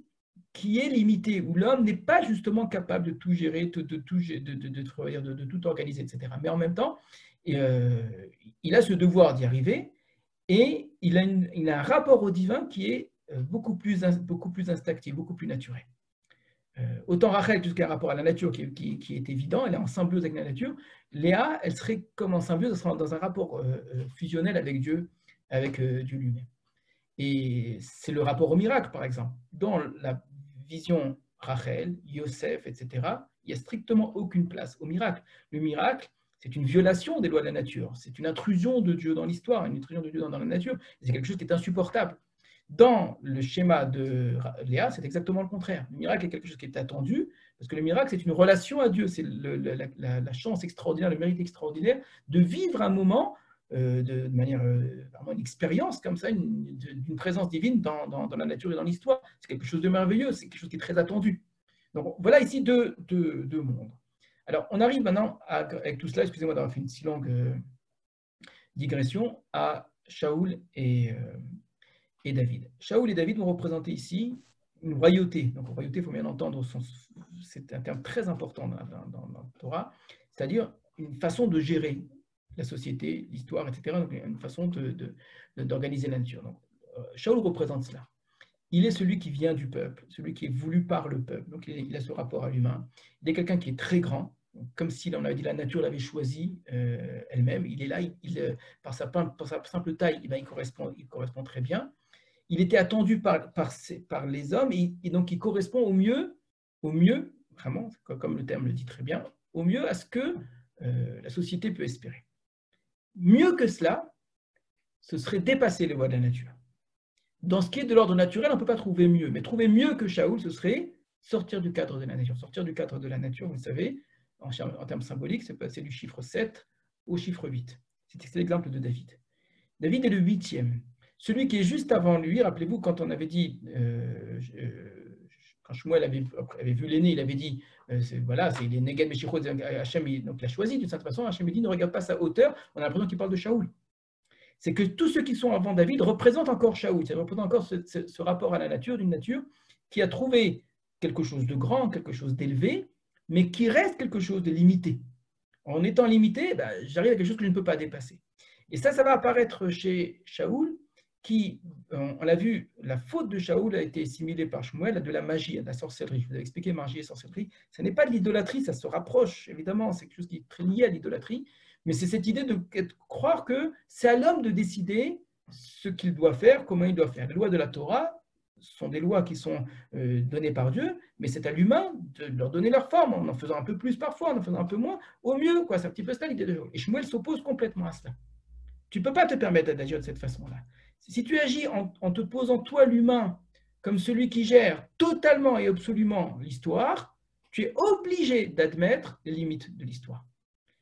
qui est limité, où l'homme n'est pas justement capable de tout gérer, de tout organiser, etc. Mais en même temps, il a ce devoir d'y arriver et il a un rapport au divin qui est beaucoup plus instinctif, beaucoup plus naturel. Autant Rachel, tout ce qui a un rapport à la nature qui est évident, elle est en symbiose avec la nature. Léa, elle serait comme en symbiose, elle serait dans un rapport fusionnel avec Dieu lui-même. Et c'est le rapport au miracle, par exemple. Dans la vision Rachel, Yosef, etc., il n'y a strictement aucune place au miracle. Le miracle, c'est une violation des lois de la nature. C'est une intrusion de Dieu dans l'histoire, une intrusion de Dieu dans la nature. C'est quelque chose qui est insupportable. Dans le schéma de Léa, c'est exactement le contraire. Le miracle est quelque chose qui est attendu, parce que le miracle, c'est une relation à Dieu. C'est la chance extraordinaire, le mérite extraordinaire de vivre un moment de manière vraiment une expérience comme ça, d'une présence divine dans la nature et dans l'histoire. C'est quelque chose de merveilleux, c'est quelque chose qui est très attendu. Donc voilà ici deux mondes. Alors on arrive maintenant, avec tout cela, excusez-moi d'avoir fait une si longue digression, à Shaoul et David. Shaoul et David vont représenter ici une royauté. Donc royauté, il faut bien entendre, c'est un terme très important dans la Torah, c'est-à-dire une façon de gérer la société, l'histoire, etc. Donc, une façon d'organiser la nature. Donc, Shaoul représente cela. Il est celui qui vient du peuple, celui qui est voulu par le peuple. Donc, il a ce rapport à l'humain. Il est quelqu'un qui est très grand, comme si on avait dit la nature l'avait choisi elle-même. Il est là, par sa simple taille, il correspond très bien. Il était attendu par les hommes et donc il correspond au mieux, vraiment, comme le terme le dit très bien, au mieux à ce que la société peut espérer. Mieux que cela, ce serait dépasser les lois de la nature. Dans ce qui est de l'ordre naturel, on ne peut pas trouver mieux. Mais trouver mieux que Shaoul, ce serait sortir du cadre de la nature. Sortir du cadre de la nature, vous le savez, en termes symboliques, c'est passer du chiffre 7 au chiffre 8. C'est l'exemple de David. David est le 8e. Celui qui est juste avant lui, rappelez-vous, quand on avait dit, quand Shmuel avait vu l'aîné, il avait dit, voilà, c'est les Neged Meshichot, Hachem, donc il a choisi d'une certaine façon, Hachem dit, ne regarde pas sa hauteur, on a l'impression qu'il parle de Shaoul. C'est que tous ceux qui sont avant David représentent encore Shaoul, ça représente encore ce rapport à la nature, d'une nature qui a trouvé quelque chose de grand, quelque chose d'élevé, mais qui reste quelque chose de limité. En étant limité, j'arrive à quelque chose que je ne peux pas dépasser. Et ça va apparaître chez Shaoul, qui, on l'a vu, la faute de Shaoul a été assimilée par Shmuel à de la magie, à de la sorcellerie. Je vous avais expliqué magie et sorcellerie. Ce n'est pas de l'idolâtrie, ça se rapproche, évidemment, c'est quelque chose qui est très lié à l'idolâtrie, mais c'est cette idée de croire que c'est à l'homme de décider ce qu'il doit faire, comment il doit faire. Les lois de la Torah sont des lois qui sont données par Dieu, mais c'est à l'humain de leur donner leur forme, en faisant un peu plus parfois, en faisant un peu moins, au mieux. C'est un petit peu ça l'idée de Shaoul. Et Shmuel s'oppose complètement à cela. Tu ne peux pas te permettre d'agir de cette façon-là. Si tu agis en te posant, toi, l'humain, comme celui qui gère totalement et absolument l'histoire, tu es obligé d'admettre les limites de l'histoire.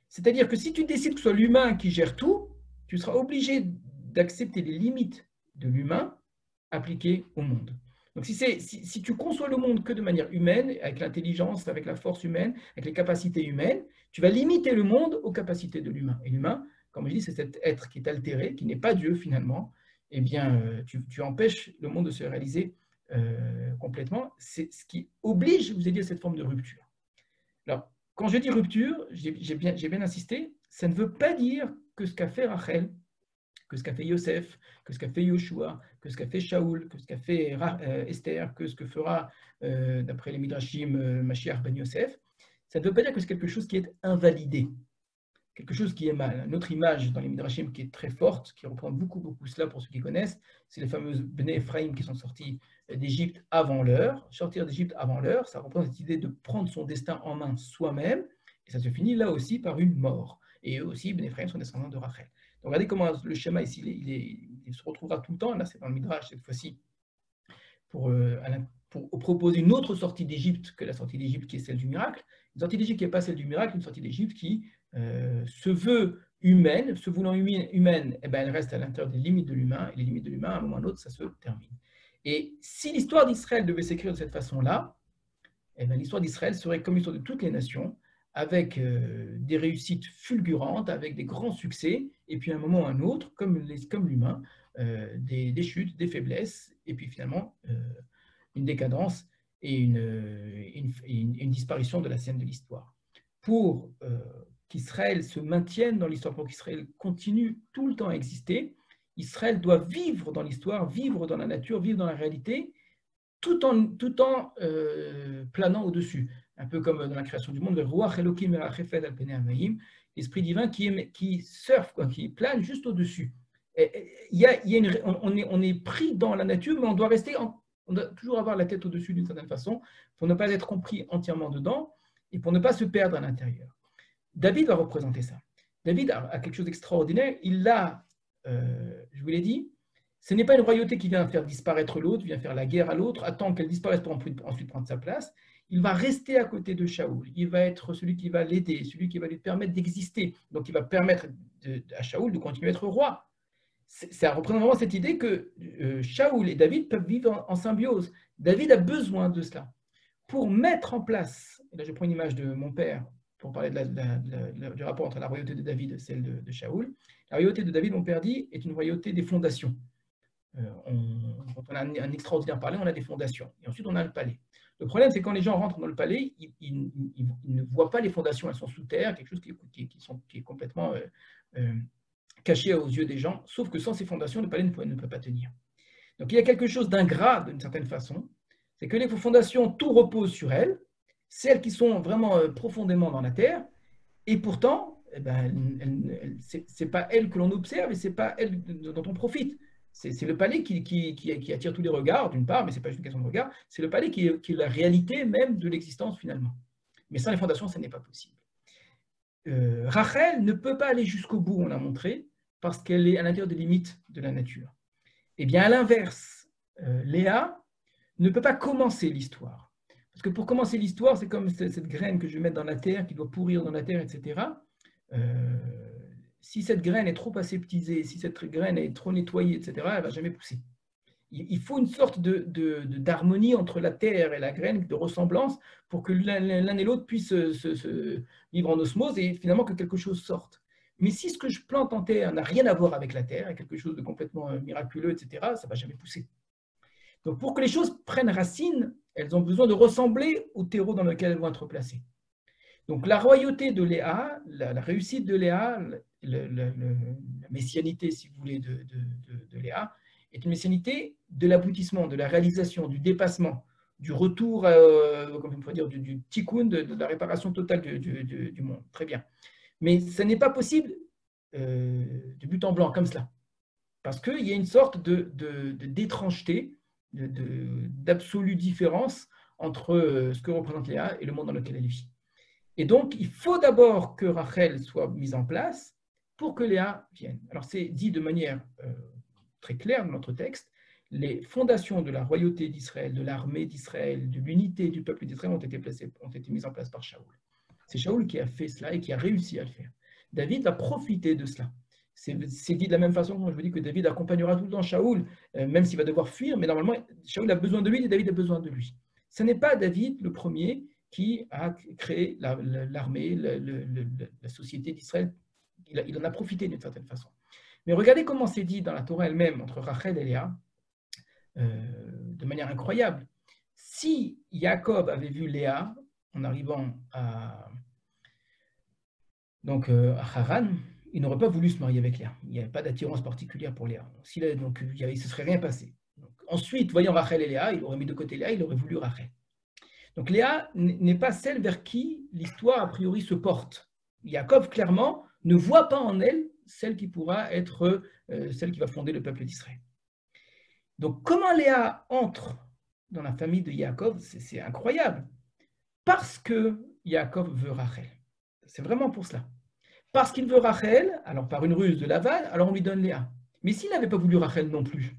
C'est-à-dire que si tu décides que ce soit l'humain qui gère tout, tu seras obligé d'accepter les limites de l'humain appliquées au monde. Donc si tu conçois le monde que de manière humaine, avec l'intelligence, avec la force humaine, avec les capacités humaines, tu vas limiter le monde aux capacités de l'humain. Et l'humain, comme je dis, c'est cet être qui est altéré, qui n'est pas Dieu finalement. Eh bien, tu empêches le monde de se réaliser complètement. C'est ce qui oblige, je vous ai dit, à cette forme de rupture. Alors, quand je dis rupture, j'ai bien insisté, ça ne veut pas dire que ce qu'a fait Rachel, que ce qu'a fait Yosef, que ce qu'a fait Yoshua, que ce qu'a fait Shaoul, que ce qu'a fait Esther, que ce que fera, d'après les Midrashim, Mashiach ben Yosef, ça ne veut pas dire que c'est quelque chose qui est invalidé, quelque chose qui est mal. Une autre image dans les Midrashim qui est très forte, qui reprend beaucoup cela pour ceux qui connaissent, c'est les fameuses Bnei Ephraim qui sont sortis d'Égypte avant l'heure. Sortir d'Égypte avant l'heure, ça représente cette idée de prendre son destin en main soi-même, et ça se finit là aussi par une mort. Et eux aussi, Bnei Ephraim sont descendants de Rachel. Donc regardez comment le schéma ici, il se retrouvera tout le temps. Là, c'est dans le Midrash cette fois-ci, pour proposer une autre sortie d'Égypte que la sortie d'Égypte qui est celle du miracle. Une sortie d'Égypte qui n'est pas celle du miracle, une sortie d'Égypte qui se veut humaine, se voulant humaine, eh ben, elle reste à l'intérieur des limites de l'humain, et les limites de l'humain, à un moment ou à un autre, ça se termine. Et si l'histoire d'Israël devait s'écrire de cette façon-là, eh ben, l'histoire d'Israël serait comme l'histoire de toutes les nations, avec des réussites fulgurantes, avec des grands succès, et puis à un moment ou à un autre, comme l'humain, des chutes, des faiblesses, et puis finalement une décadence et une disparition de la scène de l'histoire. Pour qu'Israël se maintienne dans l'histoire, pour qu'Israël continue tout le temps à exister, Israël doit vivre dans l'histoire, vivre dans la nature, vivre dans la réalité, tout en planant au-dessus. Un peu comme dans la création du monde, le Ruach Elohim Merachefet al Penei Hamayim, l'esprit divin qui surfe, qui plane juste au-dessus. On est pris dans la nature, mais on doit rester, on doit toujours avoir la tête au-dessus d'une certaine façon, pour ne pas être compris entièrement dedans, et pour ne pas se perdre à l'intérieur. David va représenter ça. David a quelque chose d'extraordinaire. Il a, je vous l'ai dit, ce n'est pas une royauté qui vient faire disparaître l'autre, vient faire la guerre à l'autre, attend qu'elle disparaisse pour ensuite prendre sa place. Il va rester à côté de Shaoul. Il va être celui qui va l'aider, celui qui va lui permettre d'exister. Donc, il va permettre à Shaoul de continuer à être roi. Ça représente vraiment cette idée que Shaoul et David peuvent vivre en symbiose. David a besoin de cela. Pour mettre en place, et là je prends une image de mon père, pour parler du rapport entre la royauté de David et celle de Shaoul. La royauté de David, mon père dit, est une royauté des fondations. Quand on a un extraordinaire palais, on a des fondations. Et ensuite, on a le palais. Le problème, c'est quand les gens rentrent dans le palais, ils ne voient pas les fondations, elles sont sous terre, quelque chose qui est complètement caché aux yeux des gens, sauf que sans ces fondations, le palais ne peut pas tenir. Donc il y a quelque chose d'ingrat, d'une certaine façon, c'est que les fondations, tout repose sur elles, celles qui sont vraiment profondément dans la terre, et pourtant, eh ben, ce n'est pas elles que l'on observe et ce n'est pas elles dont on profite. C'est le palais qui attire tous les regards, d'une part, mais ce n'est pas juste une question de regard, c'est le palais qui est la réalité même de l'existence finalement. Mais sans les fondations, ça n'est pas possible. Rachel ne peut pas aller jusqu'au bout, on l'a montré, parce qu'elle est à l'intérieur des limites de la nature. Eh bien, à l'inverse, Léa ne peut pas commencer l'histoire. Parce que pour commencer l'histoire, c'est comme cette graine que je vais mettre dans la terre, qui doit pourrir dans la terre, etc. Si cette graine est trop aseptisée, si cette graine est trop nettoyée, etc., elle ne va jamais pousser. Il faut une sorte d'harmonie entre la terre et la graine, de ressemblance, pour que l'un et l'autre puissent se vivre en osmose et finalement que quelque chose sorte. Mais si ce que je plante en terre n'a rien à voir avec la terre, quelque chose de complètement miraculeux, etc., ça ne va jamais pousser. Donc pour que les choses prennent racine, elles ont besoin de ressembler au terreau dans lequel elles vont être placées. Donc la royauté de Léa, la réussite de Léa, la messianité, si vous voulez, de Léa, est une messianité de l'aboutissement, de la réalisation, du dépassement, du retour, comme on pourrait dire, du tikkun, de la réparation totale du monde. Très bien. Mais ce n'est pas possible de but en blanc, comme cela. Parce qu'il y a une sorte d'étrangeté, d'absolue différence entre ce que représente Léa et le monde dans lequel elle vit. Et donc, il faut d'abord que Rachel soit mise en place pour que Léa vienne. Alors, c'est dit de manière très claire dans notre texte, les fondations de la royauté d'Israël, de l'armée d'Israël, de l'unité du peuple d'Israël ont été mises en place par Shaoul. C'est Shaoul qui a fait cela et qui a réussi à le faire. David a profité de cela. C'est dit de la même façon quand je vous dis que David accompagnera tout le temps Shaoul, même s'il va devoir fuir, mais normalement, Shaoul a besoin de lui et David a besoin de lui. Ce n'est pas David le premier qui a créé l'armée, la société d'Israël. Il en a profité d'une certaine façon. Mais regardez comment c'est dit dans la Torah elle-même, entre Rachel et Léa, de manière incroyable. Si Jacob avait vu Léa en arrivant à Haran, il n'aurait pas voulu se marier avec Léa. Il n'y avait pas d'attirance particulière pour Léa. Donc, il ne se serait rien passé. Donc, ensuite, voyant Rachel et Léa, il aurait mis de côté Léa, il aurait voulu Rachel. Donc Léa n'est pas celle vers qui l'histoire a priori se porte. Jacob, clairement, ne voit pas en elle celle qui pourra être celle qui va fonder le peuple d'Israël. Donc comment Léa entre dans la famille de Jacob, c'est incroyable. Parce que Jacob veut Rachel. C'est vraiment pour cela. Parce qu'il veut Rachel, alors par une ruse de Lavan, alors on lui donne Léa. Mais s'il n'avait pas voulu Rachel non plus,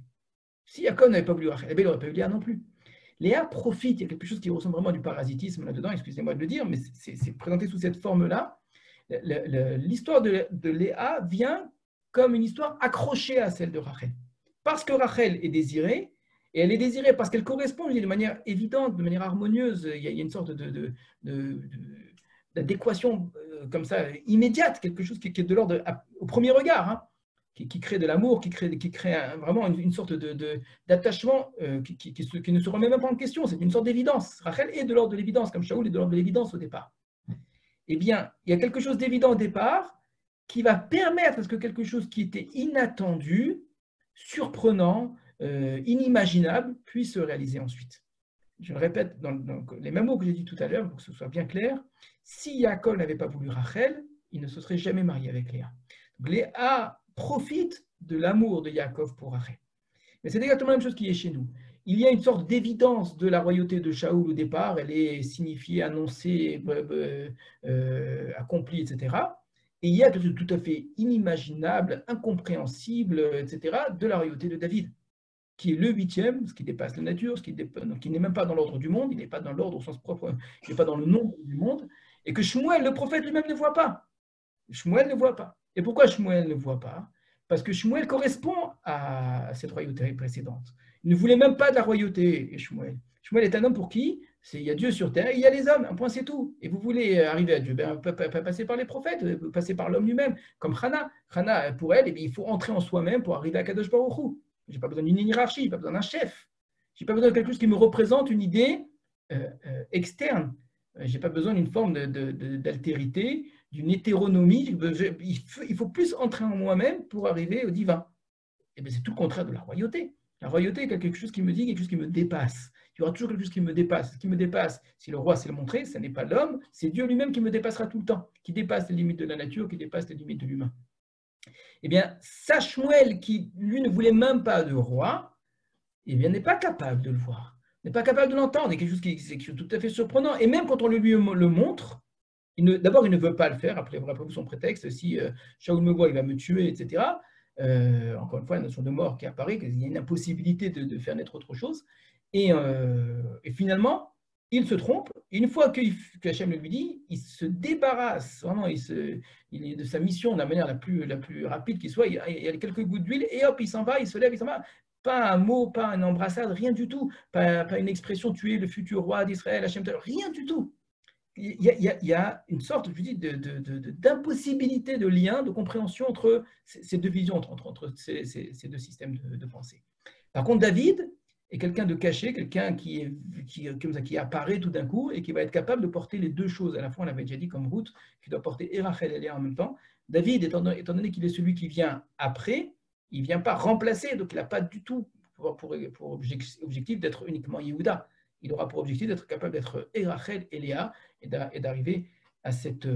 si Jacob n'avait pas voulu Rachel, eh bien, il n'aurait pas eu Léa non plus. Léa profite, il y a quelque chose qui ressemble vraiment à du parasitisme là-dedans, excusez-moi de le dire, mais c'est présenté sous cette forme-là. L'histoire de Léa vient comme une histoire accrochée à celle de Rachel. Parce que Rachel est désirée, et elle est désirée parce qu'elle correspond de manière évidente, de manière harmonieuse. Il y a une sorte d'adéquation comme ça, immédiate, quelque chose qui est de l'ordre au premier regard, hein, qui crée de l'amour, qui crée vraiment une sorte d'attachement qui ne se remet même pas en question. C'est une sorte d'évidence. Rachel est de l'ordre de l'évidence, comme Shaoul est de l'ordre de l'évidence au départ. Eh bien, il y a quelque chose d'évident au départ qui va permettre à ce que quelque chose qui était inattendu, surprenant, inimaginable, puisse se réaliser ensuite. Je le répète dans les mêmes mots que j'ai dit tout à l'heure, pour que ce soit bien clair. Si Yaakov n'avait pas voulu Rachel, il ne se serait jamais marié avec Léa. Donc, Léa profite de l'amour de Yaakov pour Rachel. Mais c'est exactement la même chose qui est chez nous. Il y a une sorte d'évidence de la royauté de Shaoul au départ, elle est signifiée, annoncée, accomplie, etc. Et il y a quelque chose de tout à fait inimaginable, incompréhensible, etc., de la royauté de David, qui est le huitième, ce qui dépasse la nature, qui n'est même pas dans l'ordre du monde, il n'est pas dans l'ordre au sens propre, il n'est pas dans le nombre du monde, et que Shmuel, le prophète lui-même, ne voit pas. Shmuel ne voit pas. Et pourquoi Shmuel ne voit pas? Parce que Shmuel correspond à cette royauté précédente. Il ne voulait même pas de la royauté, Shmuel. Shmuel est un homme pour qui il y a Dieu sur terre et il y a les hommes, un point c'est tout. Et vous voulez arriver à Dieu, passer par les prophètes, passer par l'homme lui-même, comme Hana. Hana, pour elle, il faut entrer en soi-même pour arriver à Kadosh Baruch Hu. Je n'ai pas besoin d'une hiérarchie, je n'ai pas besoin d'un chef. Je n'ai pas besoin de quelque chose qui me représente une idée externe. Je n'ai pas besoin d'une forme d'altérité, d'une hétéronomie. Il faut plus entrer en moi-même pour arriver au divin. Et bien, c'est tout le contraire de la royauté. La royauté est quelque chose qui me dit, quelque chose qui me dépasse. Il y aura toujours quelque chose qui me dépasse. Ce qui me dépasse, si le roi sait le montrer, ce n'est pas l'homme, c'est Dieu lui-même qui me dépassera tout le temps, qui dépasse les limites de la nature, qui dépasse les limites de l'humain. Eh bien, Shmuel, qui lui ne voulait même pas de roi, eh bien, n'est pas capable de le voir, n'est pas capable de l'entendre. Il y a quelque chose qui est tout à fait surprenant. Et même quand on lui le montre, d'abord, il ne veut pas le faire. Rappelez-vous son prétexte, si Shaoul me voit, il va me tuer, etc. Encore une fois, la notion de mort qui apparaît, qu'il y a une impossibilité de faire naître autre chose. Et finalement, il se trompe. Et une fois que Hachem le lui dit, il se débarrasse, vraiment, il est de sa mission de la manière la plus rapide qui soit. Il y a quelques gouttes d'huile et hop, il s'en va, il se lève, il s'en va. Pas un mot, pas une embrassade, rien du tout. Pas une expression, tu es le futur roi d'Israël, Hachem, rien du tout. Il y a une sorte, je dis, d'impossibilité de lien, de compréhension entre ces deux visions, entre ces deux systèmes de pensée. Par contre, David est quelqu'un de caché, quelqu'un qui apparaît tout d'un coup et qui va être capable de porter les deux choses. À la fois, on l'avait déjà dit comme Ruth, qui doit porter et Rachel et Léa en même temps. David, étant donné qu'il est celui qui vient après, il ne vient pas remplacer, donc il n'a pas du tout pour objectif d'être uniquement Yehuda. Il aura pour objectif d'être capable d'être et Rachel et Léa et d'arriver à cet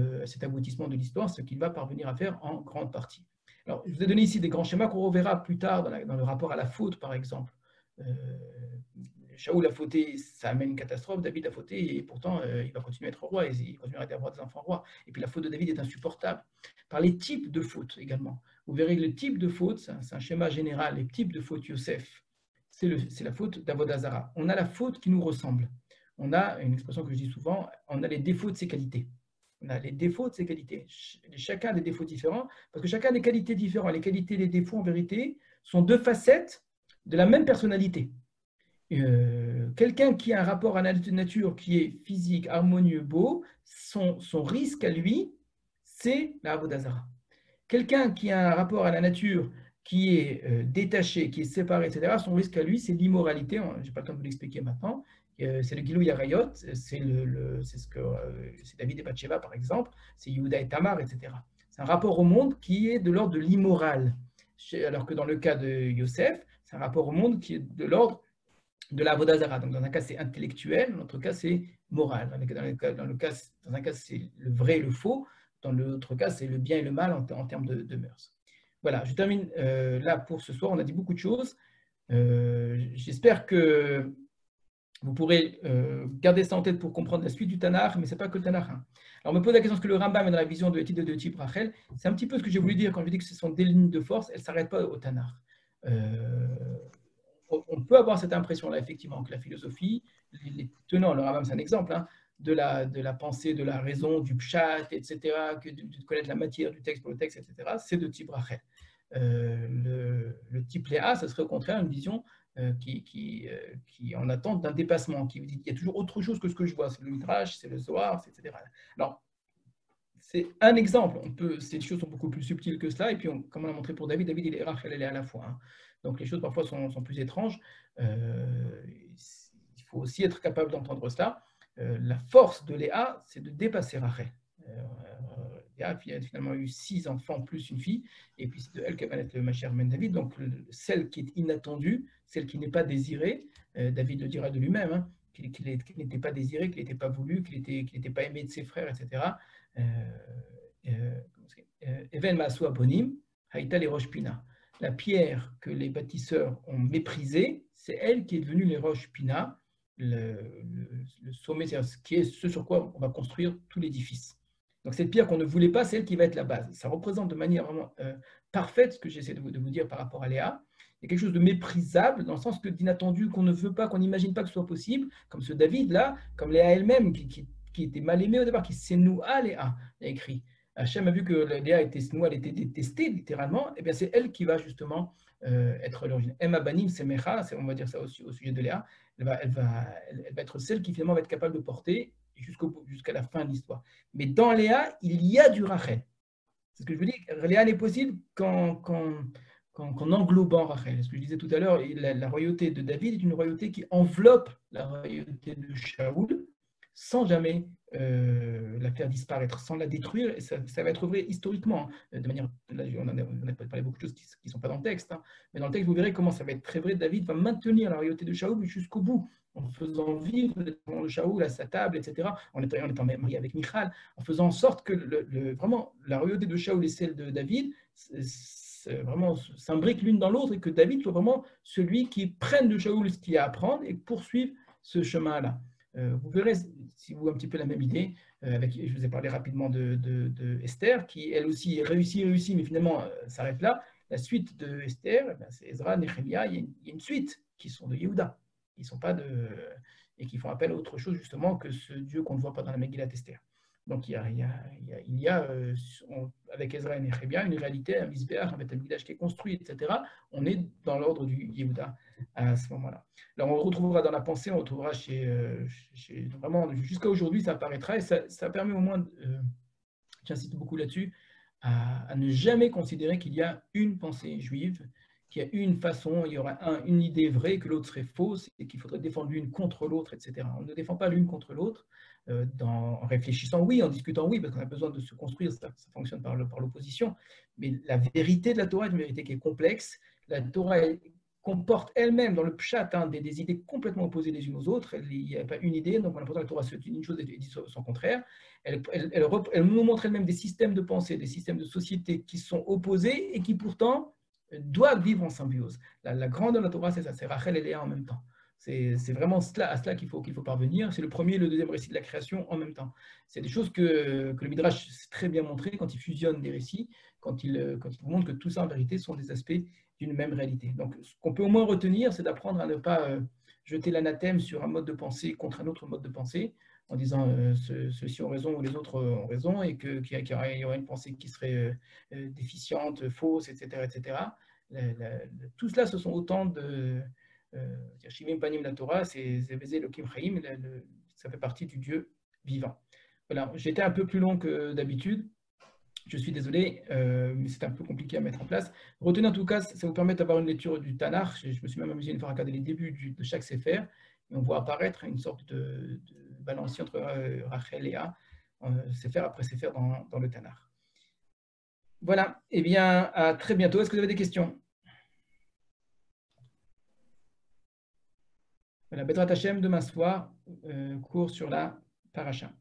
aboutissement de l'histoire, ce qu'il va parvenir à faire en grande partie. Alors, je vous ai donné ici des grands schémas qu'on reverra plus tard dans le rapport à la faute, par exemple. Shaoul a fauté, ça amène une catastrophe. David a fauté et pourtant il va continuer à être roi et il continuera à avoir des enfants rois. Et puis la faute de David est insupportable. Par les types de fautes également. Vous verrez que le type de faute, c'est un schéma général. Les types de faute Yosef, c'est la faute d'Avodazara. On a la faute qui nous ressemble. On a une expression que je dis souvent, on a les défauts de ses qualités. On a les défauts de ses qualités. Chacun a des défauts différents, parce que chacun a des qualités différentes. Les qualités et les défauts, en vérité, sont deux facettes de la même personnalité. Quelqu'un qui a un rapport à la nature qui est physique, harmonieux, beau, son risque à lui, c'est la Avodazara. Quelqu'un qui a un rapport à la nature qui est détaché, qui est séparé, etc., son risque à lui, c'est l'immoralité. Je n'ai pas le temps de vous l'expliquer maintenant. C'est le Gilou Yarayot, c'est David et Bathsheba, par exemple, c'est Yehuda et Tamar, etc. C'est un rapport au monde qui est de l'ordre de l'immoral. Alors que dans le cas de Yosef, c'est un rapport au monde qui est de l'ordre de la Vodazara. Donc, dans un cas, c'est intellectuel, dans l'autre cas, c'est moral. Dans un cas, c'est le vrai et le faux. Dans l'autre cas, c'est le bien et le mal en termes de mœurs. Voilà, je termine là pour ce soir. On a dit beaucoup de choses. J'espère que vous pourrez garder ça en tête pour comprendre la suite du Tanakh, mais ce n'est pas que le Tanakh. Hein. Alors, on me pose la question, est-ce que le Rambam est dans la vision de l'étude de type Rachel? C'est un petit peu ce que j'ai voulu dire quand je dis que ce sont des lignes de force, elles ne s'arrêtent pas au Tanakh. On peut avoir cette impression-là, effectivement, que la philosophie, les tenants, le Rambam, c'est un exemple, hein, de la pensée, de la raison, du pshat, etc., que de connaître la matière du texte pour le texte, etc., c'est de type Rachel. Le type Léa, ce serait au contraire une vision qui est en attente d'un dépassement, qui dit qu'il y a toujours autre chose que ce que je vois, c'est le Midrash, c'est le Zohar, etc. Alors, c'est un exemple. Ces choses sont beaucoup plus subtiles que cela. Et puis, comme on l'a montré pour David, David, il est Rachel, elle est à la fois. Hein. Donc, les choses parfois sont plus étranges. Il faut aussi être capable d'entendre cela. La force de Léa, c'est de dépasser Rachel. Léa a finalement eu 6 enfants plus une fille, et puis c'est de elle que va naître le Mashiach Ben David. Donc, celle qui est inattendue, celle qui n'est pas désirée, David le dira de lui-même, hein, qu'il n'était pas désiré, qu'il n'était pas voulu, qu'il n'était pas aimé de ses frères, etc. Even Maasu Abonim, Haïta les roches Pina. La pierre que les bâtisseurs ont méprisée, c'est elle qui est devenue les roches Pina, le sommet, c'est-à-dire ce sur quoi on va construire tout l'édifice. Donc cette pierre qu'on ne voulait pas, c'est elle qui va être la base. Ça représente de manière vraiment parfaite ce que j'essaie de vous dire par rapport à Léa. Il y a quelque chose de méprisable, dans le sens que d'inattendu, qu'on ne veut pas, qu'on n'imagine pas que ce soit possible, comme ce David-là, comme Léa elle-même, qui était mal aimée au départ, qui s'est Noua Léa, il a écrit. Hachem a vu que Léa était Noua, elle était détestée littéralement, et bien c'est elle qui va justement être l'origine. Emma Banim Semecha, on va dire ça aussi au sujet de Léa, elle va être celle qui finalement va être capable de porter jusqu'à la fin de l'histoire. Mais dans Léa, il y a du Rachel. C'est ce que je veux dire. Léa n'est possible qu'en englobant Rachel. Ce que je disais tout à l'heure, la royauté de David est une royauté qui enveloppe la royauté de Shaoul sans jamais la faire disparaître, sans la détruire. Et ça va être vrai historiquement. De manière, là, on a parlé beaucoup de choses qui ne sont pas dans le texte, hein, mais dans le texte, vous verrez comment ça va être très vrai. David va maintenir la royauté de Shaoul jusqu'au bout, en faisant vivre le Shaoul à sa table, etc., en étant marié avec Michal, en faisant en sorte que vraiment la royauté de Shaoul et celle de David vraiment s'imbriquent l'une dans l'autre et que David soit vraiment celui qui prenne de Shaoul ce qu'il y a à apprendre et poursuive ce chemin-là. Vous verrez, si vous avez un petit peu la même idée, je vous ai parlé rapidement de Esther, qui elle aussi réussit, mais finalement s'arrête là. La suite de Esther, c'est Ezra, Néhémia, il y a une suite qui sont de Yehuda. Ils sont pas et qui font appel à autre chose justement que ce Dieu qu'on ne voit pas dans la Megillat Esther. Donc il y a avec Ezra et Néhémia une réalité, un Mizbeach, un Beth Amikdash qui est construit, etc. On est dans l'ordre du Yehuda à ce moment-là. Alors on le retrouvera dans la pensée, on le retrouvera vraiment jusqu'à aujourd'hui, ça apparaîtra et ça permet au moins, j'insiste beaucoup là-dessus, à ne jamais considérer qu'il y a une pensée juive, qu'il y a une façon, il y aura une idée vraie, que l'autre serait fausse et qu'il faudrait défendre l'une contre l'autre, etc. On ne défend pas l'une contre l'autre en réfléchissant, oui, en discutant, oui, parce qu'on a besoin de se construire, ça fonctionne par l'opposition, mais la vérité de la Torah est une vérité qui est complexe. La Torah comporte elle-même dans le pshat des idées complètement opposées les unes aux autres. Il n'y a pas une idée, donc on a l'impression que la Torah se dit une chose et dit son contraire. Elle nous montre elle-même des systèmes de pensée, des systèmes de société qui sont opposés et qui pourtant doivent vivre en symbiose. La grande de la Torah, c'est ça, c'est Rachel et Léa en même temps. C'est vraiment à cela qu'il faut parvenir. C'est le premier et le deuxième récit de la création en même temps. C'est des choses que le Midrash sait très bien montrer quand il fusionne des récits, quand il vous montre que tout ça en vérité sont des aspects d'une même réalité. Donc ce qu'on peut au moins retenir, c'est d'apprendre à ne pas jeter l'anathème sur un mode de pensée contre un autre mode de pensée, en disant ceux-ci ont raison ou les autres ont raison, et qu'il y aurait une pensée qui serait déficiente, fausse, etc. etc. Tout cela, ce sont autant de... Shivim Panim la Torah, c'est Zebezé Elohim Chaim, ça fait partie du Dieu vivant. Voilà, j'étais un peu plus long que d'habitude. Je suis désolé, mais c'est un peu compliqué à mettre en place. Retenez en tout cas, ça vous permet d'avoir une lecture du Tanakh. Je me suis même amusé une fois à regarder les débuts de chaque Sefer, et on voit apparaître une sorte de balancier entre Rachel et Léa, Sefer après Sefer dans le Tanakh. Voilà, et bien à très bientôt. Est-ce que vous avez des questions? Voilà, Bezrat Hashem, demain soir, cours sur la paracha.